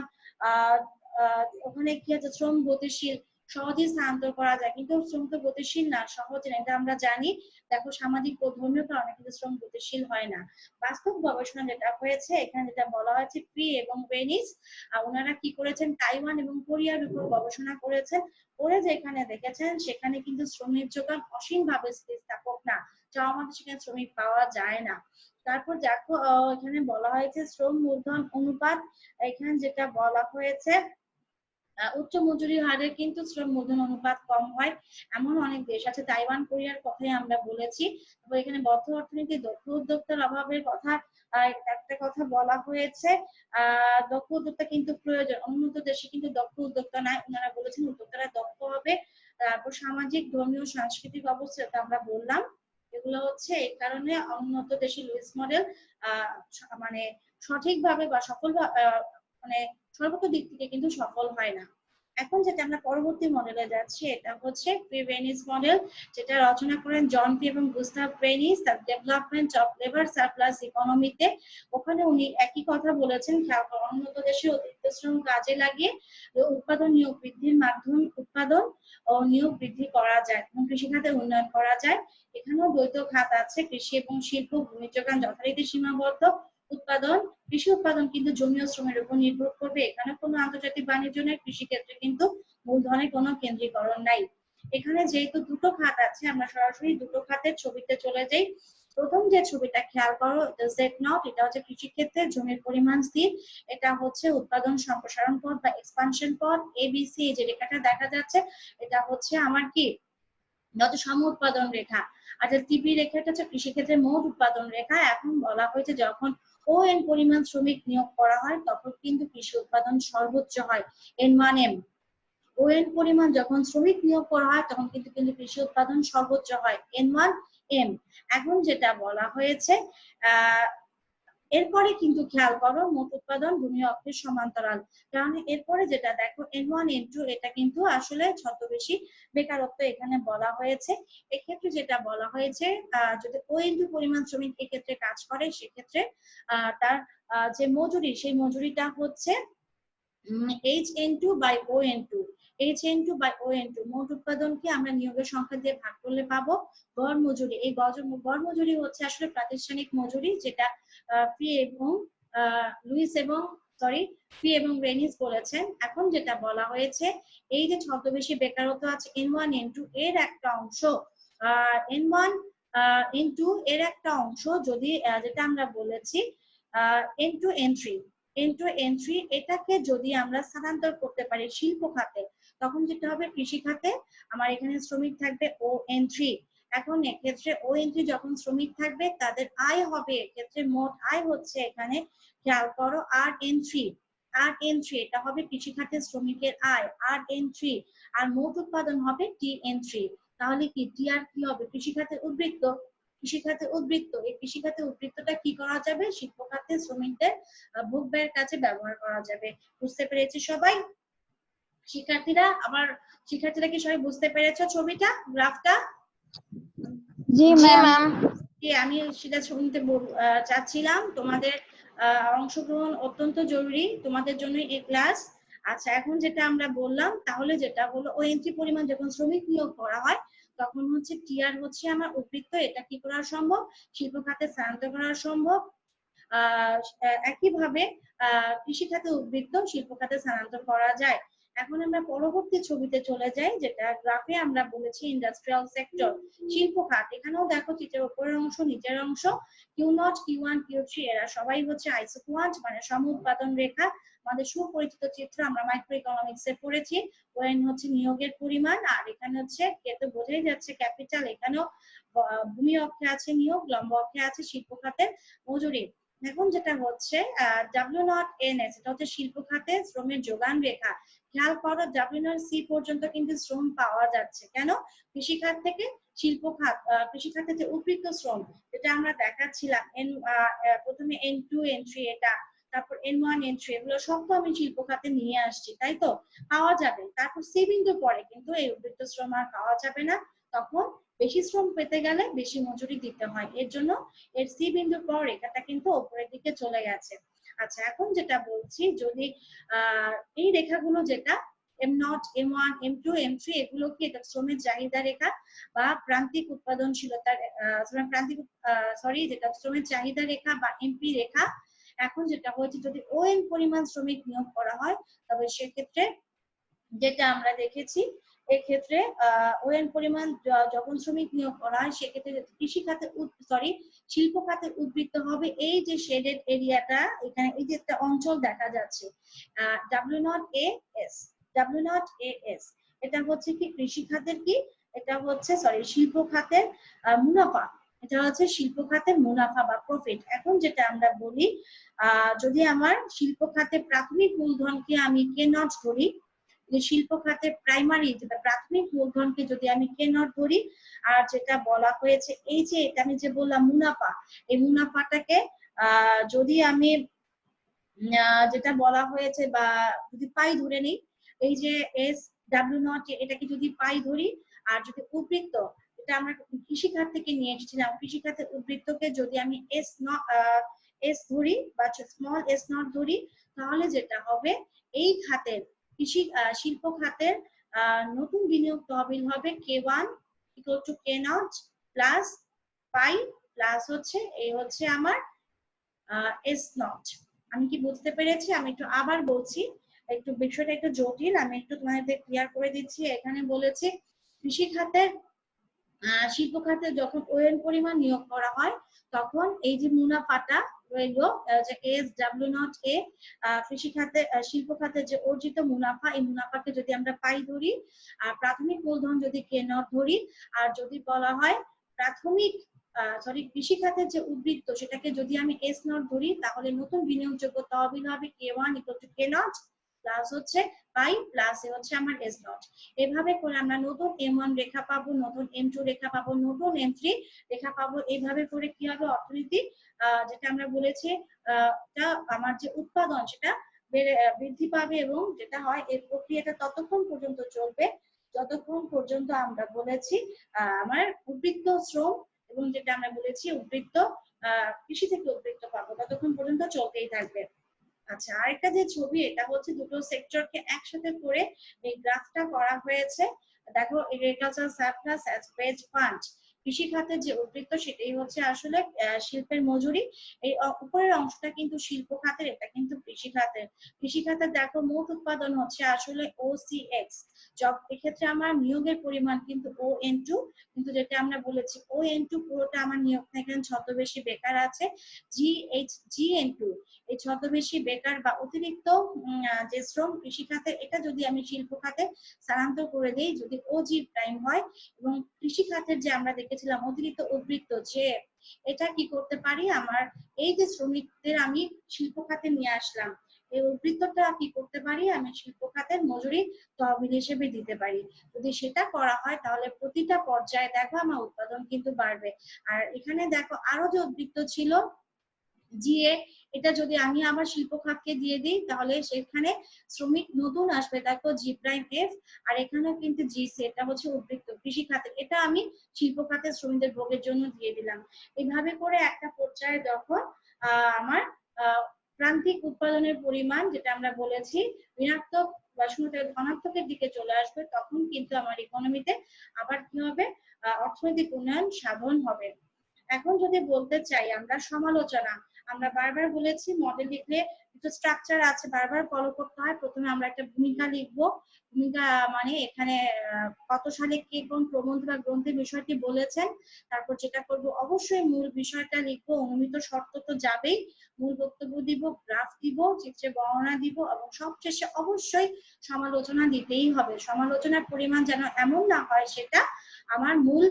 ওখানে কি আছে, শ্রম গতিশীল, সহজেই স্থানান্তর করা যায়। কিন্তু শ্রম তো গতিশীল না, সহজ না, এটা আমরা জানি। দেখো, সামাজিক ও ধর্মীয় কারণে কিন্তু শ্রম গতিশীল হয় না। বাস্তব গবেষণা যেটা হয়েছে, এখানে যেটা বলা হয়েছে, প্রি এবং ভেনিস ওনারা কি করেছেন, তাইওয়ান এবং কোরিয়ার উপর গবেষণা করেছেন। করে যেখানে দেখেছেন সেখানে কিন্তু শ্রমিক যোগান অসীম ভাবে স্থিতিস্থাপক না, যা আমাদের সেখানে শ্রমিক পাওয়া যায় না। তারপর দেখো, এখানে বলা হয়েছে শ্রম মূলধন অনুপাত। এখানে যেটা বলা হয়েছে, উচ্চ মজুরির হারে কিন্তু শ্রম মূলধন অনুপাত কম হয়, এমন অনেক দেশ আছে। তাইওয়ান কোরিয়ার কথাই আমরা বলেছি। তারপর এখানে বদ্ধ অর্থনীতি, দক্ষ উদ্যোক্তার অভাবের কথা একটা কথা বলা হয়েছে। দক্ষ উদ্যোক্তা কিন্তু প্রয়োজন। উন্নত দেশে কিন্তু দক্ষ উদ্যোক্তা নাই, ওনারা বলেছেন উদ্যোক্তারা দক্ষ হবে। তারপর সামাজিক, ধর্মীয়, সাংস্কৃতিক অবস্থা, আমরা বললাম। এগুলো হচ্ছে এই কারণে উন্নত দেশে লুইস মডেল মানে সঠিকভাবে বা সফল মানে সর্বত দিক থেকে কিন্তু সফল হয় না। এখন যেটা আমরা পরবর্তী মডেলে যাচ্ছি, এটা হচ্ছে প্রি-ভেনিস মডেল, যেটা রচনা করেন জন পি এবং গুস্তাভ ভেনিস, তার ডেভেলপমেন্ট অফ লেবার সারপ্লাস ইকোনমিতে। ওখানে উনি একই কথা বলেছেন, উন্নত দেশে অতিরিক্ত শ্রম কাজে লাগিয়ে উৎপাদন নিয়োগ বৃদ্ধির মাধ্যমে উৎপাদন ও নিয়োগ বৃদ্ধি করা যায় এবং কৃষিখাতে উন্নয়ন করা যায়। এখানেও দ্বৈত খাত আছে, কৃষি এবং শিল্প। ভূমি যোগান যথারীতি সীমাবদ্ধ। উৎপাদন, কৃষি উৎপাদন কিন্তু জমি ও শ্রমের উপর নির্ভর করবে। এখানে কোনো আন্তর্জাতিক বাণিজ্য নেই। কৃষি ক্ষেত্রে কিন্তু মূলধনের কোনো কেন্দ্রীকরণ নাই। এখানে যেহেতু দুটো খাত আছে, আমরা সরাসরি দুটো খাতের ছবিতে চলে যাই। প্রথম যে ছবিটা খেয়াল করো, জেড নট, এটা হচ্ছে কৃষি ক্ষেত্রে জমির পরিমাণ স্থির। এটা হচ্ছে উৎপাদন সম্প্রসারণ পথ বা এক্সপানশন পথ। এবিসি যে রেখাটা দেখা যাচ্ছে, এটা হচ্ছে আমার কি, যত সম উৎপাদন রেখা। আচ্ছা, টিপি রেখাটা হচ্ছে কৃষিক্ষেত্রে মোট উৎপাদন রেখা। এখন বলা হয়েছে যখন ON পরিমাণ শ্রমিক নিয়োগ করা হয় তখন কিন্তু কৃষি উৎপাদন সর্বোচ্চ হয়, N1M। ON পরিমাণ যখন শ্রমিক নিয়োগ করা হয় তখন কিন্তু কৃষি উৎপাদন সর্বোচ্চ হয়, N1M। এখন যেটা বলা হয়েছে, এরপরে কিন্তু খেয়াল করো, মোট উৎপাদন ভূমি অক্ষের সমান্তরাল। কারণ এরপরে যেটা দেখো, N1 N2, এটা কিন্তু আসলে ছদ্মবেশী বেকারত্ব এখানে বলা হয়েছে। এক্ষেত্রে যেটা বলা হয়েছে, যদি O(N2) পরিমাণ শ্রমিক এক্ষেত্রে কাজ করে, সেক্ষেত্রে তার যে মজুরি, সেই মজুরিটা হচ্ছে HN2/ON2। HN2/ON2 মোট উৎপাদনকে আমরা নিয়োগের সংখ্যা দিয়ে ভাগ করলে পাবো গড় মজুরি। এই গড় মজুরি হচ্ছে আসলে প্রাতিষ্ঠানিক মজুরি, যেটা ফ্রি এবং রেনিস বলেছেন। এখন যেটা বলা হয়েছে, এই যে ছদ্মবেশী বেকারত্ব আছে N1 N2, এর একটা অংশ N1 N2 এর একটা অংশ যদি যেটা আমরা বলেছি N2 N3, এটাকে যদি আমরা স্থানান্তর করতে পারি শিল্প খাতে, তখন যেটা হবে, কৃষি খাতে আমার এখানে শ্রমিক থাকবে ON3। এখন এক্ষেত্রে ON3 যখন শ্রমিক থাকবে, তাদের আয় হবে, এক্ষেত্রে মোট আয় হচ্ছে এখানে খেয়াল করো RN3, এটা হবে কৃষি খাতের শ্রমিকের আয় RN3। আর মোট উৎপাদন হবে TN3। তাহলে কি TR কি হবে, কৃষি খাতের উদ্বৃত্ত। এই কৃষি খাতের উদ্বৃত্তটা কি করা যাবে, শিল্প খাতে শ্রমিকদের ভোগ ব্যয়ের কাছে ব্যবহার করা যাবে। বুঝতে পেরেছি সবাই? শিক্ষার্থীরা কি সবাই বুঝতে পেরেছো ছবিটা, গ্রাফটা? জি ম্যাম। আমি সেটা শুনতে চাচ্ছিলাম। তোমাদের অংশগ্রহণ অত্যন্ত জরুরি, তোমাদের জন্য এই ক্লাস। আচ্ছা, এখন যেটা আমরা বললাম, তাহলে যেটা হলো ওএনটি পরিমাণ যখন শ্রমিক নিয়োগ করা হয় তখন হচ্ছে টিআর হচ্ছে আমার উদ্বৃত্ত, এটা কি করা সম্ভব? শিল্প খাতে স্থানান্তর করা সম্ভব। একইভাবে কৃষি খাতে উদ্বৃত্ত শিল্প খাতে স্থানান্তর করা যায়। এখন আমরা পরবর্তী ছবিতে চলে যাই, যেটা গ্রাফে আমরা বলেছি ইন্ডাস্ট্রিয়াল সেক্টর, শিল্প খাত। এখানেও দেখো চিত্রের উপরের অংশ নিচের অংশ, Q0, Q1, Q3 এরা সবাই হচ্ছে আইসোকুয়ান্ট মানে সম উৎপাদন রেখা। আমাদের সুপরিচিত চিত্র আমরা মাইক্রো ইকোনমিক্স এ পড়েছি। ওএন হচ্ছে নিয়োগের পরিমাণ, আর এখানে হচ্ছে কে তো বোঝাই যাচ্ছে ক্যাপিটাল, এখানেও ভূমি অক্ষে আছে নিয়োগ, লম্ব অক্ষে আছে শিল্প খাতের মজুরি। এখন যেটা হচ্ছে W0NS, এটা হচ্ছে শিল্প খাতে শ্রমের যোগান রেখা। খেয়াল করো W0C পর্যন্ত কিন্তু শ্রম পাওয়া যাচ্ছে। কেন? কৃষিখাত থেকে শিল্প খাত, কৃষিখাতে যে উদ্বৃত্ত শ্রম, এটা আমরা দেখাচ্ছিলাম প্রথমে N2 N3 এটা, তারপর N1 N3 এগুলো সব তো আমি শিল্প খাতে নিয়ে আসছি, তাই তো? পাওয়া যাবে। তারপর সি বিন্দুর পরে কিন্তু এই উদ্বৃত্ত শ্রম আর পাওয়া যাবে না, তখন বেশি শ্রম পেতে গেলে বেশি মজুরি দিতে হয়। এর জন্য এর সি বিন্দুর পর রেখাটা কিন্তু উপরের দিকে চলে গেছে। আচ্ছা, এখন যেটা বলছি, যদি এই রেখাগুলো যেটা M0, M1, M2, M3 এগুলো কি এটা শ্রমের চাহিদা রেখা বা প্রান্তিক উৎপাদনশীলতার প্রান্তিক সরি যেটা শ্রমের চাহিদা রেখা বা এমপি রেখা। এখন যেটা হয়েছে, যদি ওএন পরিমাণ শ্রমিক নিয়োগ করা হয় তবে সেক্ষেত্রে যেটা আমরা দেখেছি, এক্ষেত্রে ওএন পরিমাণ যখন শ্রমিক নিয়োগ করা হয় সেক্ষেত্রে কৃষি খাতে সরি শিল্প খাতে উদ্বৃত্ত হবে এই যে শেডেড এরিয়াটা, এখানে এই যে একটা অঞ্চল দেখা যাচ্ছে W0AS, W0AS এটা হচ্ছে কি কৃষি খাতের কি, এটা হচ্ছে সরি শিল্প খাতের মুনাফা, এটা হচ্ছে শিল্প খাতের মুনাফা বা প্রফিট। এখন যেটা আমরা বলি, যদি আমার শিল্প খাতে প্রাথমিক মূলধনকে আমি K0 ধরি, শিল্প খাতের প্রাইমারি যেটা প্রাথমিক মূলধনকে যদি আমি K0 ধরি, আর যেটা বলা হয়েছে এই যে এটা আমি যে বললাম মুনাফা, এই মুনাফাটাকে যদি আমি যেটা বলা হয়েছে বা যদি পাই ধরে নিই, এই যে SW0 এটাকে যদি পাই ধরি, আর যদি উদ্বৃত্ত, এটা আমরা কৃষি খাত থেকে নিয়ে এসেছিলাম, কৃষি খাতের উদ্বৃত্তকে যদি আমি এস ধরি বা স্মল S0 ধরি, তাহলে যেটা হবে এই খাতের কৃষি শিল্প খাতের নতুন বিনিয়োগ তহবিল হবে K1 equal to K0 plus pi plus হচ্ছে এই হচ্ছে আমার S0। আমি কি বুঝতে পেরেছি? আমি একটু আবার বলছি, একটু বিষয়টা একটু জটিল, আমি একটু তোমাদের ক্লিয়ার করে দিচ্ছি। এখানে বলেছে কৃষি খাতের শিল্প খাতে যখন ওএন পরিমাণ নিয়োগ করা হয় তখন এই যে মুনাফাটা রইল যে SW0A, কৃষি খাতে শিল্প খাতে যে অর্জিত মুনাফা, এই মুনাফাকে যদি আমরা পাই ধরি, আর প্রাথমিক মূলধন যদি K0 ধরি, আর যদি বলা হয় প্রাথমিক সরি কৃষি খাতের যে উদ্বৃত্ত সেটাকে যদি আমি S0 ধরি, তাহলে নতুন বিনিয়োগযোগ্য তহবিল হবে K1 equal to K0 plus হচ্ছে পাই প্লাস হচ্ছে আমার S0। এভাবে করে আমরা নতুন M1 রেখা পাবো, নতুন M2 রেখা পাবো, নতুন M3 রেখা পাবো। এইভাবে করে কি হবে অর্থনীতি, যেটা আমরা বলেছি আমার যে উৎপাদন সেটা বৃদ্ধি পাবে, এবং যেটা হয় এই প্রক্রিয়াটা ততক্ষণ পর্যন্ত চলবে যতক্ষণ পর্যন্ত আমরা বলেছি আমার উদ্বৃত্ত শ্রম, এবং যেটা আমরা বলেছি উদ্বৃত্ত কৃষি থেকে উদ্বৃত্ত পাবো, ততক্ষণ পর্যন্ত চলতেই থাকবে। আচ্ছা, আরেকটা যে ছবি, এটা হচ্ছে দুটো সেক্টরকে একসাথে করে এই গ্রাফটা করা হয়েছে। দেখো agriculture surplus as wage fund, কৃষি খাতের যে উদ্বৃত্ত সেটাই হচ্ছে আসলে শিল্পের মজুরি। এই উপরের অংশটা কিন্তু শিল্প খাতের, এটা কিন্তু কৃষি খাতের। কৃষি খাতের দেখো মোট উৎপাদন হচ্ছে আসলে OCX, এক্ষেত্রে আমার নিয়োগের পরিমাণ কিন্তু ON2, কিন্তু যেটা আমরা বলেছি ON2 পুরোটা আমার নিয়োগ থেকে ছদ্মবেশী বেকার আছে, GN2 এই ছদ্মবেশী বেকার বা অতিরিক্ত যে শ্রম কৃষি খাতে, এটা যদি আমি শিল্প খাতে স্থানান্তর করে দিই, যদি OG প্রাইম হয়, এবং কৃষি খাতের যে আমরা দেখেছিলাম অতিরিক্ত উদ্বৃত্ত, যে এটা কি করতে পারি, আমার এই যে শ্রমিকদের আমি শিল্প খাতে নিয়ে আসলাম, এই উদ্বৃত্তটা কি করতে পারি, আমি শিল্প খাতের মজুরি তহবিল হিসেবে দিতে পারি। যদি সেটা করা হয় তাহলে প্রতিটা পর্যায়ে দেখো আমার উৎপাদন কিন্তু বাড়বে। আর এখানে দেখো আরো যে উদ্বৃত্ত ছিল GA, এটা যদি আমি আবার শিল্প খাতকে দিয়ে দিই তাহলে সেখানে শ্রমিক নতুন আসবে, দেখো জি প্রাইম এফ, আর এখানেও কিন্তু জিসি, এটা হচ্ছে উদ্বৃত্ত কৃষি খাতে, এটা আমি শিল্প খাতের শ্রমিকদের ভোগের জন্য দিয়ে দিলাম। এইভাবে করে একটা পর্যায়ে যখন আমার প্রান্তিক উৎপাদনের পরিমাণ যেটা আমরা বলেছি ঋণাত্মক বা শূন্য থেকে ধনাত্মকের দিকে চলে আসবে, তখন কিন্তু আমার ইকোনমিতে আবার কি হবে, অর্থনৈতিক উন্নয়ন সাধন হবে। এখন যদি বলতে চাই আমরা সমালোচনা, আমরা বারবার বলেছি মডেল লিখলে কিছু স্ট্রাকচার আছে বারবার ফলো করতে হয়। প্রথমে আমরা একটা ভূমিকা লিখবো, ভূমিকা মানে এখানে কত সালে কে কোন প্রবন্ধ বা গ্রন্থের বিষয়টি বলেছেন। তারপর যেটা করব অবশ্যই মূল বিষয়টা লিখবো, অনুমিত শর্ত তো যাবেই, মূল বক্তব্য দিব, গ্রাফ দিব, চিত্রে বর্ণনা দিব, এবং সবশেষে অবশ্যই সমালোচনা দিতেই হবে। সমালোচনার পরিমাণ যেন এমন না হয় সেটা আমার মূল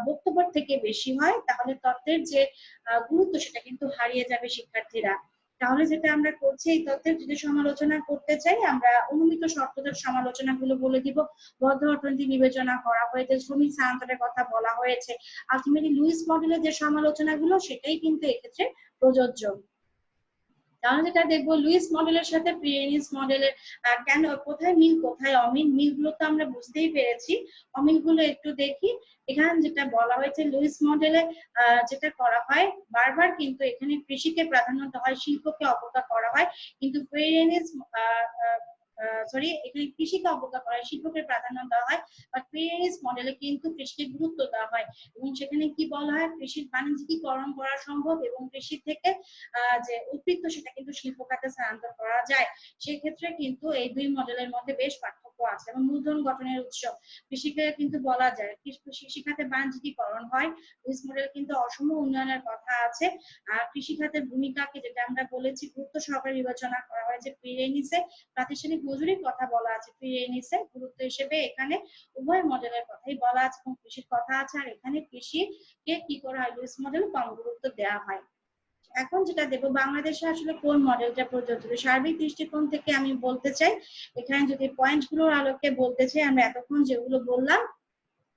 বক্তব্যের থেকে বেশি হয়, তাহলে তথ্যের যে গুরুত্ব সেটা কিন্তু হারিয়ে যাবে শিক্ষার্থীরা। তাহলে যেটা আমরা করছি, এই তথ্যের যদি সমালোচনা করতে চাই আমরা অনুমিত শর্তদের সমালোচনাগুলো বলে দিব। বদ্ধ অর্থনীতি বিবেচনা করা হয়েছে, শ্রমিক স্থানান্তরের কথা বলা হয়েছে, আলটিমেটলি লুইস মডেলের যে সমালোচনাগুলো সেটাই কিন্তু এক্ষেত্রে প্রযোজ্য। তাহলে যেটা দেখবো লুইস মডেলের সাথে পিরেনিস মডেলের কেন কোথায় মিল কোথায় অমিল, মিলগুলো তো আমরা বুঝতেই পেরেছি, অমিলগুলো একটু দেখি। এখানে যেটা বলা হয়েছে লুইস মডেলে যেটা করা হয় বারবার কিন্তু এখানে কৃষিকে প্রাধান্য দেওয়া হয়, শিল্পকে অবজ্ঞা করা হয়, কিন্তু পিরেনিস সরি এখানে কৃষিকে অবজ্ঞা করা হয়, শিল্পকে প্রাধান্য দেওয়া হয়। বাট পিরেনিস মডেলে কিন্তু কৃষিকে গুরুত্ব দেওয়া হয়, এবং সেখানে কি বলা হয় কৃষির বাণিজ্যিকীকরণ করা সম্ভব, এবং কৃষি থেকে যে উদ্বৃত্ত সেটা কিন্তু শিল্প খাতে স্থানান্তর করা যায়। সেক্ষেত্রে কিন্তু এই দুই মডেলের মধ্যে বেশ পার্থক্য আছে। এবং মূলধন গঠনের উৎস, কৃষিকে কিন্তু বলা যায় কৃষি খাতে বাণিজ্যিকীকরণ হয়, লুইস মডেল কিন্তু অসম উন্নয়নের কথা আছে। আর কৃষি খাতের ভূমিকাকে যেটা আমরা বলেছি গুরুত্ব সহকারে বিবেচনা করা হয়েছে পিরেনিসে, প্রাতিষ্ঠানিক মজুরির কথা বলা আছে পিরেনিসে, গুরুত্ব হিসেবে এখানে উভয় মডেলের কথাই বলা আছে, এবং কৃষির কথা আছে। আর এখানে কৃষিকে কি করা হয় লুইস মডেল কম গুরুত্ব দেওয়া হয়। এখন যেটা দেব বাংলাদেশে আসলে কোন মডেলটা প্রযোজ্য, সার্বিক দৃষ্টিকোণ থেকে আমি বলতে চাই, এখানে যদি পয়েন্ট গুলোর আলোকে বলতে চাই, আমরা এতক্ষণ যেগুলো বললাম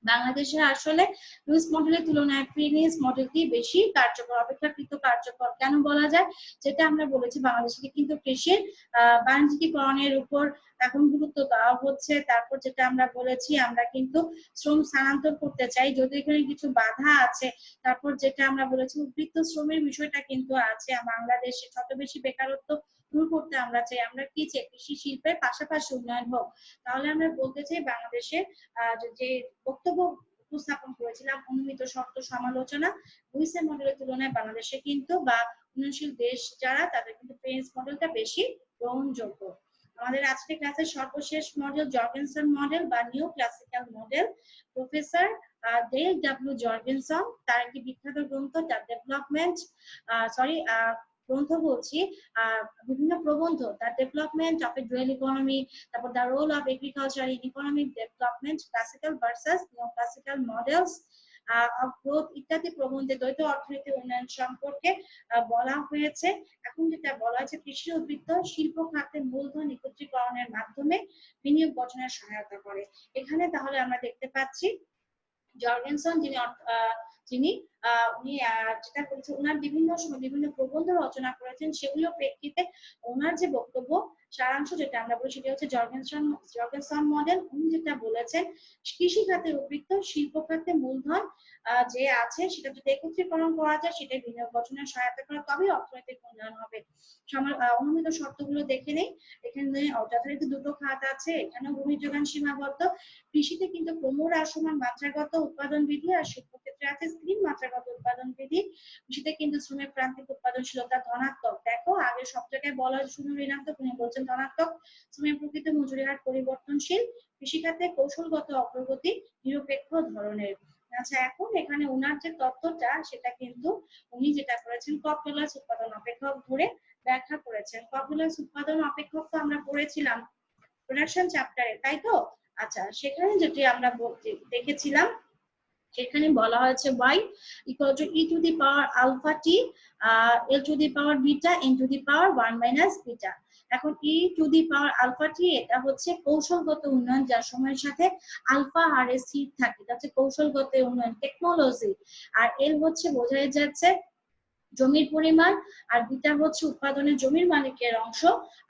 বাংলাদেশে আসলে লুইস মডেলের তুলনায় পিরেনিস মডেলটি বেশি কার্যকর, অপেক্ষাকৃত কার্যকর। কেন বলা যায়, যেটা আমরা বলেছি বাংলাদেশকে কিন্তু কৃষির বাণিজ্যিকীকরণের উপর এখন গুরুত্ব দেওয়া হচ্ছে। তারপর যেটা আমরা বলেছি আমরা কিন্তু শ্রম স্থানান্তর করতে চাই, যদি এখানে কিছু বাধা আছে। তারপর যেটা আমরা বলেছি উদ্বৃত্ত শ্রমের বিষয়টা কিন্তু আছে, বাংলাদেশে যত বেশি বেকারত্ব দূর করতে আমরা চাই, আমরা কি চাই কৃষি শিল্পের পাশাপাশি উন্নয়ন হোক। তাহলে আমরা বলতে চাই বাংলাদেশে যে বক্তব্য উপস্থাপন করেছিলাম অনুমিত শর্ত সমালোচনা, লুইসের মডেলের তুলনায় বাংলাদেশে কিন্তু বা উন্নয়নশীল দেশ যারা তাদের কিন্তু পিরেনিস মডেলটা বেশি গ্রহণযোগ্য। আমাদের আজকে ক্লাসের সর্বশেষ মডেল জর্গেনসন মডেল বা new classical model, professor Dale W Jorgenson, তার একটি বিখ্যাত গ্রন্থ দ্য ডেভেলপমেন্ট গ্রন্থ বলছি বিভিন্ন প্রবন্ধ, the development of a dual economy, তারপর the role of agriculture in economic development, classical versus neo classical models of growth ইত্যাদি প্রবন্ধে দ্বৈত অর্থনীতি উন্নয়ন সম্পর্কে বলা হয়েছে। এখন যেটা বলা হয়েছে কৃষি উদ্বৃত্ত শিল্প খাতে মূলধন একত্রীকরণের মাধ্যমে বিনিয়োগ গঠনের সহায়তা করে। এখানে তাহলে আমরা দেখতে পাচ্ছি জর্গেনসন যিনি উনি যেটা করেছেন ওনার বিভিন্ন সময় বিভিন্ন প্রবন্ধ রচনা করেছেন, সেগুলো প্রেক্ষিতে ওনার যে বক্তব্য সারাংশ যেটা আমরা বলি সেটা হচ্ছে জর্গেনসন মডেল। উনি যেটা বলেছেন কৃষি খাতে উদ্বৃত্ত শিল্প খাতে মূলধন যে আছে সেটা যদি একত্রীকরণ করা যায় সেটা বিনিয়োগ গঠনের সহায়তা করে, তবেই অর্থনৈতিক উন্নয়ন হবে। অনুমিত শর্তগুলো দেখে নেই। এখানে যথারীতি দুটো খাত আছে, এখানেও ভূমি যোগান সীমাবদ্ধ। কৃষিতে কিন্তু ক্রমহ্রাসমান মাত্রাগত উৎপাদন বিধি, আর শিল্প ক্ষেত্রে আছে স্থির মাত্রাগত উৎপাদন বিধি। কৃষিতে কিন্তু শ্রমের প্রান্তিক উৎপাদনশীলতা ধনাত্মক, দেখো আগে সব জায়গায় বলা শূন্য ঋণাত্মক, উনি বলছেন ধনাত্মক। শ্রমের প্রকৃত মজুরি হার পরিবর্তনশীল, কৃষিখাতে কৌশলগত অগ্রগতি নিরপেক্ষ ধরনের। আচ্ছা, এখন এখানে ওনার যে তত্ত্বটা সেটা কিন্তু উনি যেটা করেছেন কপলাস উৎপাদন অপেক্ষক ধরে ব্যাখ্যা করেছেন। কপলাস উৎপাদন অপেক্ষক তো আমরা পড়েছিলাম প্রোডাকশন চ্যাপ্টারে, তাই তো? আচ্ছা, সেখানে যেটি আমরা দেখেছিলাম সেখানে বলা হয়েছে y equal to e to the power alpha t l to the power beta n to the power 1 minus beta। এখন e to the power alpha t এটা হচ্ছে কৌশলগত উন্নয়ন, যার সময়ের সাথে আলফা হারে স্থির থাকে, এটা হচ্ছে কৌশলগত উন্নয়ন টেকনোলজি। আর l হচ্ছে বোঝাই যাচ্ছে জমির পরিমাণ, আর বিটা হচ্ছে উৎপাদনের জমির মালিকের অংশ,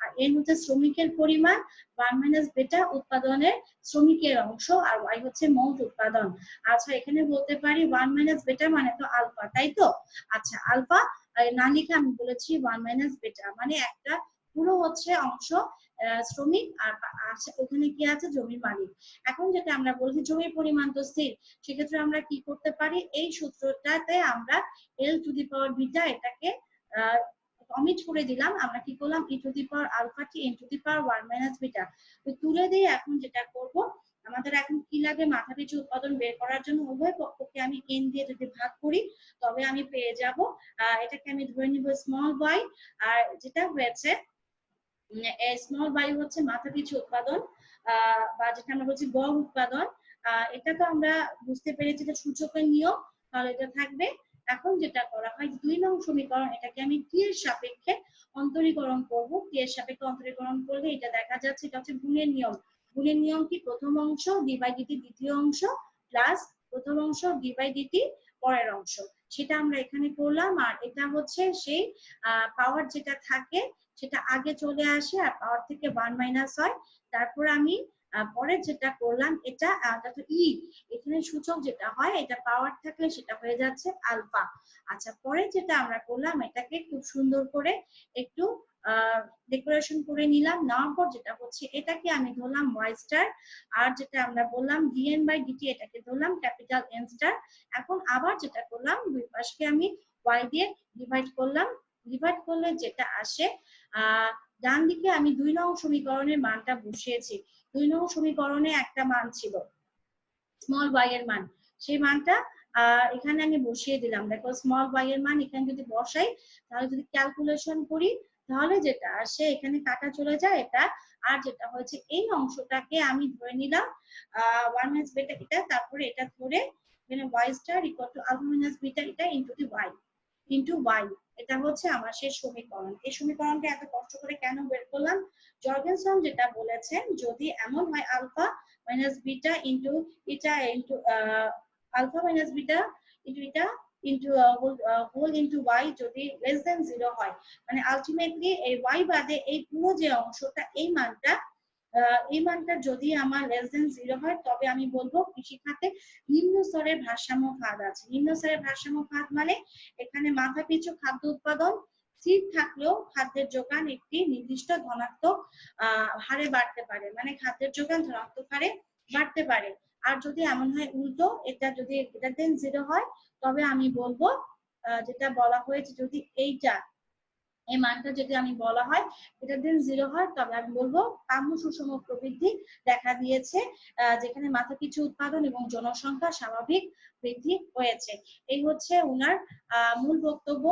আর এন হচ্ছে শ্রমিকের পরিমাণ, 1 - বেটা উৎপাদনের শ্রমিকের অংশ, আর ওয়াই হচ্ছে মোট উৎপাদন। আচ্ছা এখানে বলতে পারি 1 - বেটা মানে তো আলফা, তাই তো? আচ্ছা আলফা না লিখে আমি বলেছি 1 - বেটা মানে একটা পুরো হচ্ছে অংশ শ্রমিক, আর ওখানে কি আছে জমির মালিক। এখন যেটা আমরা বলছি জমির পরিমাণ তো স্থির, সেক্ষেত্রে আমরা কি করতে পারি, এই সূত্রটাতে আমরা L to the power beta এটাকে অমিট করে দিলাম, আমরা কি করলাম E to the power alpha T N to the power 1 - beta তো তুলে দিয়ে এখন যেটা করব, আমাদের এখন কি লাগে মাথাপিছু উৎপাদন বের করার জন্য উভয় পক্ষকে আমি এন দিয়ে যদি ভাগ করি তবে আমি পেয়ে যাব, এটাকে আমি ধরে নিব স্মল ওয়াই, আর যেটা হয়েছে স্মল ওয়াই হচ্ছে মাথাপিছু উৎপাদন বা যেটা আমরা বলছি গড় উৎপাদন। এটা তো আমরা বুঝতে পেরেছি যে সূচকের নিয়ম, তাহলে এটা থাকবে। এখন যেটা করা হয় 2 নং সমীকরণ, এটাকে আমি টি এর সাপেক্ষে অন্তরীকরণ করব। টি এর সাপেক্ষে অন্তরীকরণ করলে এটা দেখা যাচ্ছে এটা হচ্ছে গুণের নিয়ম। গুণের নিয়ম কি, প্রথম অংশ ডি বাই ডিটি দ্বিতীয় অংশ প্লাস প্রথম অংশ ডি বাই ডিটি পরের অংশ, সেটা আমরা এখানে করলাম। আর এটা হচ্ছে সেই পাওয়ার যেটা থাকে সেটা আগে চলে আসে আর পাওয়ার থেকে 1 মাইনাস হয়। তারপর আমি পরে যেটা করলাম এটা ই, এখানে সূচক যেটা হয় এটা পাওয়ার থাকলে সেটা হয়ে যাচ্ছে আলফা। আচ্ছা পরে যেটা আমরা করলাম এটাকে খুব সুন্দর করে একটু ডেকোরেশন করে নিলাম, নেওয়ার পর যেটা হচ্ছে এটাকে আমি ধরলাম ওয়াই স্টার, আর যেটা আমরা বললাম ডিএন বাই ডিটি এটাকে ধরলাম ক্যাপিটাল এন স্টার। এখন আবার যেটা করলাম দুই পাশকে আমি ওয়াই দিয়ে ডিভাইড করলাম, ডিভাইড করলে যেটা আসে ডান দিকে আমি 2 নং সমীকরণের মানটা বসিয়েছি। 2 নং সমীকরণে একটা মান ছিল স্মল ওয়াই এর মান, সেই মানটা এখানে আমি বসিয়ে দিলাম। দেখো স্মল ওয়াই এর মান এখানে যদি বসাই তাহলে যদি ক্যালকুলেশন করি তাহলে যেটা আসে এখানে কাটা চলে যায় এটা, আর যেটা হয়েছে এই অংশটাকে আমি ধরে নিলাম 1 - বেটা এটা, তারপরে এটা ধরে এখানে Y star equal to alpha - beta এটা into the Y into Y, এটা হচ্ছে আমার শেষ সমীকরণ। এই সমীকরণটা এত কষ্ট করে কেন বের করলাম, জর্গেনসন যেটা বলেছেন যদি এমন হয় আলফা মাইনাস বিটা ইনটু এটা into alpha minus beta into এটা ইনটু হোল ইনটু ওয়াই যদি লেস দেন 0 হয়, মানে আলটিমেটলি এই ওয়াই বাদে এই পুরো যে অংশটা এই মানটা যদি আমার লেস দেন 0 হয় তবে আমি বলবো কৃষি খাতে নিম্ন স্তরের ভারসাম্য খাত আছে। নিম্ন স্তরের ভারসাম্য খাত মানে এখানে মাথা পিছু খাদ্য উৎপাদন স্থির থাকলেও খাদ্যের যোগান একটি নির্দিষ্ট ধনাত্মক হারে বাড়তে পারে, মানে খাদ্যের যোগান ধনাত্মক হারে বাড়তে পারে। আর যদি এমন হয় উল্টো, এটা যদি গ্রেটার দেন 0 হয় তবে আমি বলবো যেটা বলা হয়েছে যদি এইটা এই মানটা যদি আমি বলা হয় গ্রেটার দেন 0 হয় তবে আমি বলবো কাম্য সুষম প্রবৃদ্ধি দেখা দিয়েছে, যেখানে মাথাপিছু উৎপাদন এবং জনসংখ্যা স্বাভাবিক বৃদ্ধি হয়েছে। এই হচ্ছে উনার মূল বক্তব্য।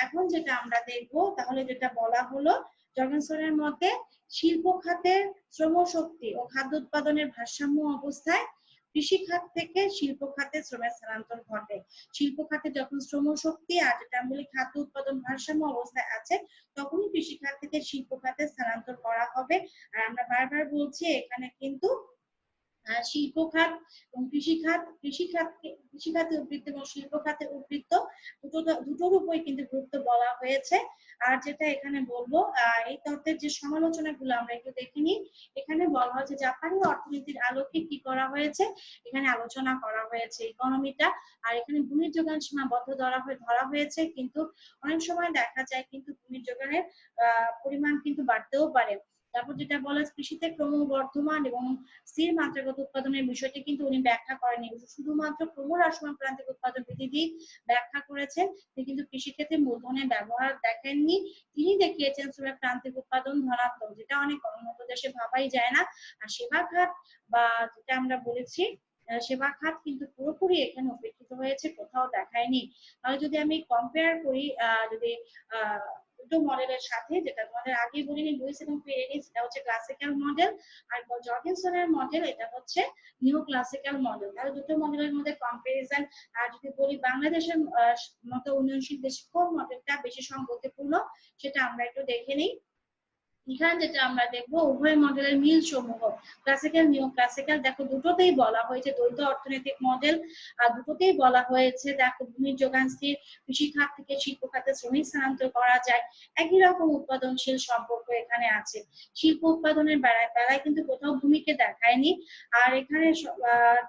এখন যেটা আমরা দেখবো তাহলে যেটা বলা হলো জর্গেনসনের মতে শিল্প খাতের শ্রমশক্তি ও খাদ্য উৎপাদনের ভারসাম্য অবস্থায় কৃষি খাত থেকে শিল্প খাতে শ্রমের স্থানান্তর ঘটে। শিল্প খাতে যখন শ্রমশক্তি আর যেটা আমি বলি খাদ্য উৎপাদন ভারসাম্য অবস্থায় আছে তখনই কৃষি খাত থেকে শিল্প খাতে স্থানান্তর করা হবে। আর আমরা বারবার বলছি এখানে কিন্তু শিল্প খাত এবং কৃষি খাতে উদ্বৃত্ত এবং শিল্প খাতে উদ্বৃত্ত দুটোর উপরে কিন্তু গুরুত্ব বলা হয়েছে। আর যেটা এখানে বলবো এই তত্ত্বের যে সমালোচনাগুলো আমরা একটু দেখে নিই। এখানে বলা হয়েছে জাপানি অর্থনীতির আলোকে কি করা হয়েছে, এখানে আলোচনা করা হয়েছে ইকোনমিটা। আর এখানে ভূমির যোগান সীমাবদ্ধ ধরা হয়েছে, কিন্তু অনেক সময় দেখা যায় কিন্তু ভূমির যোগানের পরিমাণ কিন্তু বাড়তেও পারে। তারপর যেটা বলা কৃষিতে ক্রমবর্ধমান এবং স্থির মাত্রাগত উৎপাদনের বিষয়টি কিন্তু উনি ব্যাখ্যা করেনি, শুধুমাত্র ক্রমহ্রাসমান প্রান্তিক উৎপাদন বিধি ব্যাখ্যা করেছেন, তিনি কিন্তু কৃষিক্ষেত্রে মূলধনের ব্যবহার দেখেননি। তিনি দেখিয়েছেন প্রান্তিক উৎপাদন ধনাত্মক, যেটা অনেক উন্নত দেশে ভাবাই যায় না। আর সেবা খাত বা যেটা আমরা বলেছি সেবা খাত কিন্তু পুরোপুরি এখানে উপেক্ষিত হয়েছে, কোথাও দেখায়নি। তাহলে যদি আমি কম্পেয়ার করি যদি দুটো মডেলের সাথে, যেটা তোমাদের আগে বলিনি লুইস এবং পেরেনি, সেটা হচ্ছে ক্লাসিক্যাল মডেল, আর জর্গেনসনের মডেল এটা হচ্ছে নিও ক্লাসিক্যাল মডেল। তাহলে দুটো মডেলের মধ্যে কম্পারিজন আর যদি বলি বাংলাদেশের মতো উন্নয়নশীল দেশে কোন মডেলটা বেশি সঙ্গতিপূর্ণ সেটা আমরা একটু দেখে নিই। এখানে যেটা আমরা দেখবো উভয় মডেলের মিল সমূহ, ক্লাসিক্যাল নিউ ক্লাসিক্যাল, দেখো দুটোতেই বলা হয়েছে দ্বৈত অর্থনৈতিক মডেল, আর দুটোতেই বলা হয়েছে দেখো ভূমির যোগান স্থির, কৃষি খাত থেকে শিল্প খাতে শ্রমিক স্থানান্তর করা যায়, একই রকম উৎপাদনশীল সম্পর্ক এখানে আছে। শিল্প উৎপাদনের বেলায় কিন্তু কোথাও ভূমিকে দেখায়নি। আর এখানে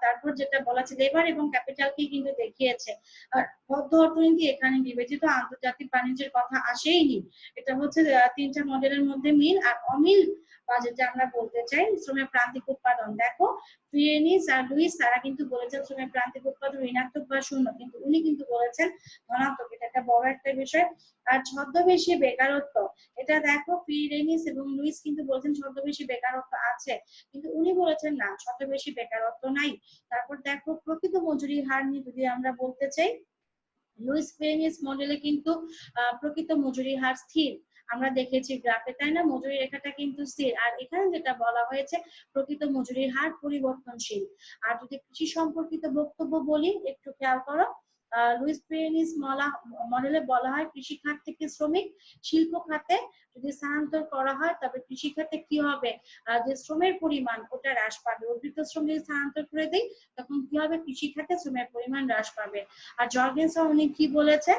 তারপর যেটা বলা আছে লেবার এবং ক্যাপিটালকে কিন্তু দেখিয়েছে। আর বদ্ধ অর্থনীতি এখানে বিবেচিত, আন্তর্জাতিক বাণিজ্যের কথা আসেইনি। এটা হচ্ছে তিনটা মডেলের মধ্যে মিল আর অমিল বা যেটা আমরা বলতে চাই শ্রমের প্রান্তিক উৎপাদন। দেখো ফ্রিয়েনিস আর লুইস তারা কিন্তু বলেছেন শ্রমের প্রান্তিক উৎপাদন ঋণাত্মক বা শূন্য, কিন্তু উনি কিন্তু বলেছেন ধনাত্মক। এটা একটা বড় একটা বিষয়। আর ছদ্মবেশী বেকারত্ব, এটা দেখো ফ্রিয়েনিস এবং লুইস কিন্তু বলেছেন ছদ্মবেশী বেকারত্ব আছে, কিন্তু উনি বলেছেন না ছদ্মবেশী বেকারত্ব নাই। তারপর দেখো প্রকৃত মজুরি হার নিয়ে যদি আমরা বলতে চাই, লুইস ফ্রিয়েনিস মডেলে কিন্তু প্রকৃত মজুরি হার স্থির, আমরা দেখেছি গ্রাফে, তাই না? মজুরি রেখাটা কিন্তু স্থির। আর এখানে যেটা বলা হয়েছে প্রকৃত মজুরির হার পরিবর্তনশীল। আর যদি কৃষি সম্পর্কিত বক্তব্য বলি, একটু খেয়াল করো, লুইস ফ্রিয়েনিস মডেলে বলা হয় কৃষি খাত থেকে শ্রমিক শিল্প খাতে যদি স্থানান্তর করা হয় তবে কৃষি খাতে কি হবে, যে শ্রমের পরিমাণ ওটা হ্রাস পাবে। উদ্বৃত্ত শ্রম যদি স্থানান্তর করে দেয় তখন কি হবে, কৃষি খাতে শ্রমের পরিমাণ হ্রাস পাবে। আর জর্গেনসন উনি কি বলেছে,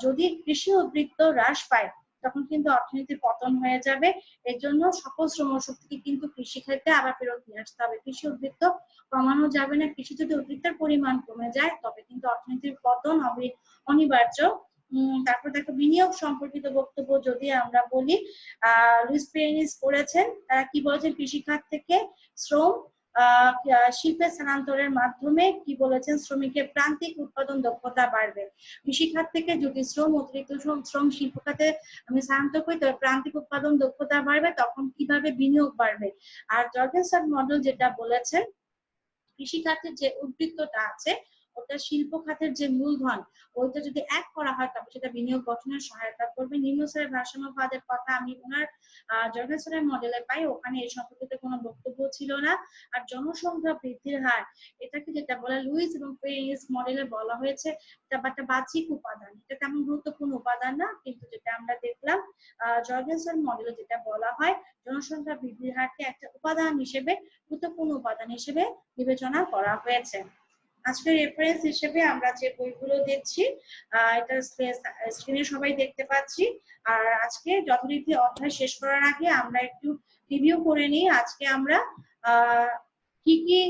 যদি কৃষি উদ্বৃত্ত হ্রাস পায় তখন কিন্তু অর্থনীতির পতন হয়ে যাবে। এর জন্য সকল শ্রমশক্তিকে কিন্তু কৃষি খাতে আবার ফেরত নিয়ে আসতে হবে, কৃষি উদ্বৃত্ত কমানো যাবে না। কৃষি যদি উদ্বৃত্তের পরিমাণ কমে যায় তবে কিন্তু অর্থনীতির পতন হবে অনিবার্য। তারপর দেখো বিনিয়োগ সম্পর্কিত বক্তব্য যদি আমরা বলি, লুইস ফ্রিয়েনিস করেছেন, তারা কি বলেছেন কৃষি খাত থেকে শ্রম শিল্পে স্থানান্তরের মাধ্যমে কি বলেছেন শ্রমিকের প্রান্তিক উৎপাদন দক্ষতা বাড়বে। কৃষি খাত থেকে যদি অতিরিক্ত শ্রম শিল্প খাতে আমি স্থানান্তর করি তবে প্রান্তিক উৎপাদন দক্ষতা বাড়বে, তখন কিভাবে বিনিয়োগ বাড়বে। আর জর্গেনসন মডেল যেটা বলেছেন কৃষি খাতের যে উদ্বৃত্তটা আছে ওটা শিল্প খাতের যে মূলধন ওইটা যদি এক করা হয় তবে সেটা বিনিয়োগ গঠনের সহায়তা করবে। নিম্নস্তরের ভারসাম্যবাদের কথা আমি ওনার জর্গেনসনের মডেলে পাই, ওখানে এই সম্পর্কিত কোনো বক্তব্য ছিল না। আর জনসংখ্যা বৃদ্ধির হার, এটাকে যেটা বলে লুইস এবং ফ্রিয়েনিস মডেলে বলা হয়েছে এটা একটা বাহ্যিক উপাদান, এটা তেমন গুরুত্বপূর্ণ উপাদান না, কিন্তু যেটা আমরা দেখলাম জর্গেনসন মডেলে যেটা বলা হয় জনসংখ্যা বৃদ্ধির হারকে একটা উপাদান হিসেবে, গুরুত্বপূর্ণ উপাদান হিসেবে বিবেচনা করা হয়েছে। আজকের রেফারেন্স হিসেবে আমরা যে বইগুলো দিচ্ছি এটা স্ক্রিনে সবাই দেখতে পাচ্ছি। আর আজকে যথারীতি অধ্যায় শেষ করার আগে আমরা একটু রিভিউ করে নিই। আজকে আমরা কি কি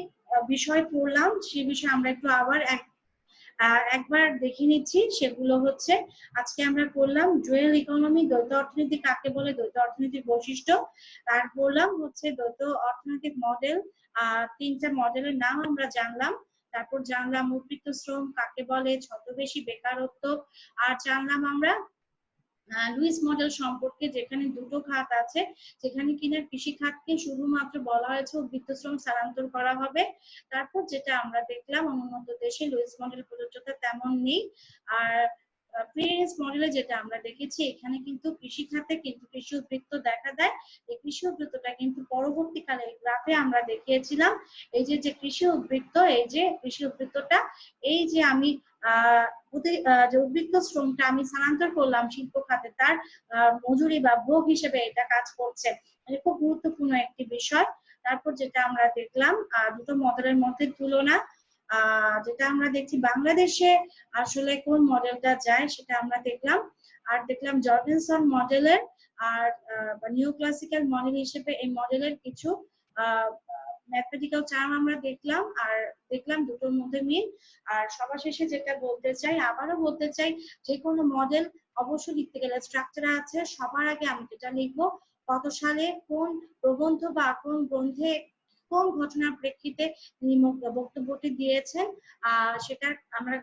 বিষয় পড়লাম সেই বিষয়ে আমরা একটু আবার একবার দেখে নিচ্ছি। সেগুলো হচ্ছে আজকে আমরা পড়লাম ডুয়াল ইকোনমি, দ্বৈত অর্থনীতি কাকে বলে, দ্বৈত অর্থনীতির বৈশিষ্ট্য। আর পড়লাম হচ্ছে দ্বৈত অর্থনৈতিক মডেল, তিনটা মডেলের নাম আমরা জানলাম। তারপর জানলাম উদ্বৃত্ত শ্রম কাকে বলে, ছদ্মবেশী বেকারত্ব। আর জানলাম আমরা লুইস মডেল সম্পর্কে, যেখানে দুটো খাত আছে, যেখানে কিনা কৃষি খাতকে শুধুমাত্র বলা হয়েছে উদ্বৃত্ত শ্রম স্থানান্তর করা হবে। তারপর যেটা আমরা দেখলাম অনুন্নত দেশে লুইস মডেল প্রযোজ্যতা তেমন নেই। আর ফ্রিয়েনিস মডেলে যেটা আমরা দেখেছি এখানে কিন্তু কৃষি খাতে কিন্তু কৃষি উদ্বৃত্ত দেখা দেয়। এই কৃষি উদ্বৃত্তটা কিন্তু পরবর্তীকালে গ্রাফে আমরা দেখিয়েছিলাম, এই যে কৃষি উদ্বৃত্ত, এই যে কৃষি উদ্বৃত্তটা, এই যে আমি যে উদ্বৃত্ত শ্রমটা আমি স্থানান্তর করলাম শিল্প খাতে তার মজুরি বা ভোগ হিসেবে এটা কাজ করছে, এটা খুব গুরুত্বপূর্ণ একটি বিষয়। তারপর যেটা আমরা দেখলাম দুটো মডেলের মধ্যে তুলনা, যেটা আমরা দেখছি বাংলাদেশে আসলে কোন মডেলটা যায় সেটা আমরা দেখলাম। আর দেখলাম জর্গেনসন মডেলের আর নিউ ক্লাসিক্যাল মডেল হিসেবে এই মডেলের কিছু ম্যাথমেটিক্যাল টার্ম আমরা দেখলাম, আর দেখলাম দুটোর মধ্যে মিল। আর সবার শেষে যেটা বলতে চাই, আবারও বলতে চাই, যে কোনো মডেল অবশ্যই লিখতে গেলে স্ট্রাকচার আছে, সবার আগে আমি যেটা লিখবো কত সালে কোন প্রবন্ধ বা কোন গ্রন্থে কোন ঘটনার প্রেক্ষিতে তিনি বক্তব্যটি দিয়েছেন সেটা আমরা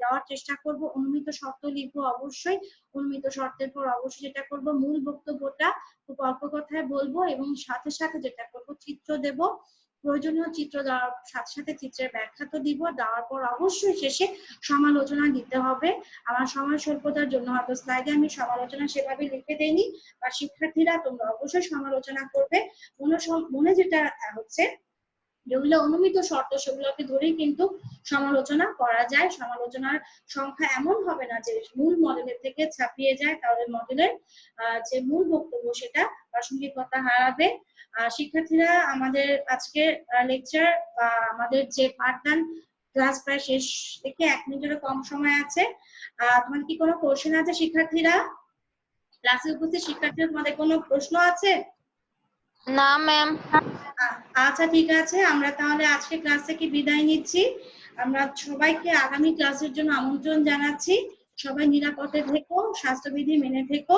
দেওয়ার চেষ্টা করব। অনুমিত শর্ত লিখবো অবশ্যই, অনুমিত শর্তের পর অবশ্যই যেটা করব মূল বক্তব্যটা খুব অল্প কথায় বলবো এবং সাথে সাথে যেটা করব চিত্র দেব, প্রয়োজনীয় চিত্র দেওয়ার সাথে সাথে চিত্রের ব্যাখ্যা তো দিব, দেওয়ার পর অবশ্যই শেষে সমালোচনা দিতে হবে। আমার সময় স্বল্পতার জন্য হয়তো স্লাইডে আমি সমালোচনা সেভাবে লিখে দেইনি, বা শিক্ষার্থীরা তোমরা অবশ্যই সমালোচনা করবে। মনে যেটা হচ্ছে যেগুলো অনুমিত শর্ত সেগুলোকে ধরেই কিন্তু সমালোচনা করা যায়। সমালোচনার সংখ্যা এমন হবে না যে মূল মডেলের থেকে ছাপিয়ে যায়, তাহলে মডেলের যে মূল বক্তব্য সেটা প্রাসঙ্গিকতা হারাবে। শিক্ষার্থীরা, আমাদের আজকের লেকচার বা আমাদের যে পাঠদান ক্লাস প্রায় শেষ থেকে 1 মিনিটেরও কম সময় আছে। তোমাদের কি কোনো কোশ্চেন আছে শিক্ষার্থীরা? ক্লাসে উপস্থিত শিক্ষার্থীরা, তোমাদের কোনো প্রশ্ন আছে? না ম্যাম। আচ্ছা ঠিক আছে, আমরা তাহলে আজকে ক্লাস থেকে বিদায় নিচ্ছি। আমরা সবাইকে আগামী ক্লাসের জন্য আমন্ত্রণ জানাচ্ছি। সবাই নিরাপদে থেকো, স্বাস্থ্যবিধি মেনে থেকো।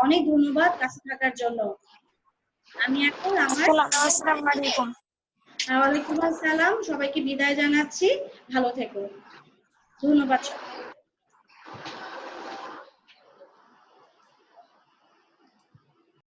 অনেক ধন্যবাদ ক্লাসে থাকার জন্য। আমি এখন ওয়ালাইকুম আসসালাম, সবাইকে বিদায় জানাচ্ছি। ভালো থেকো, ধন্যবাদ।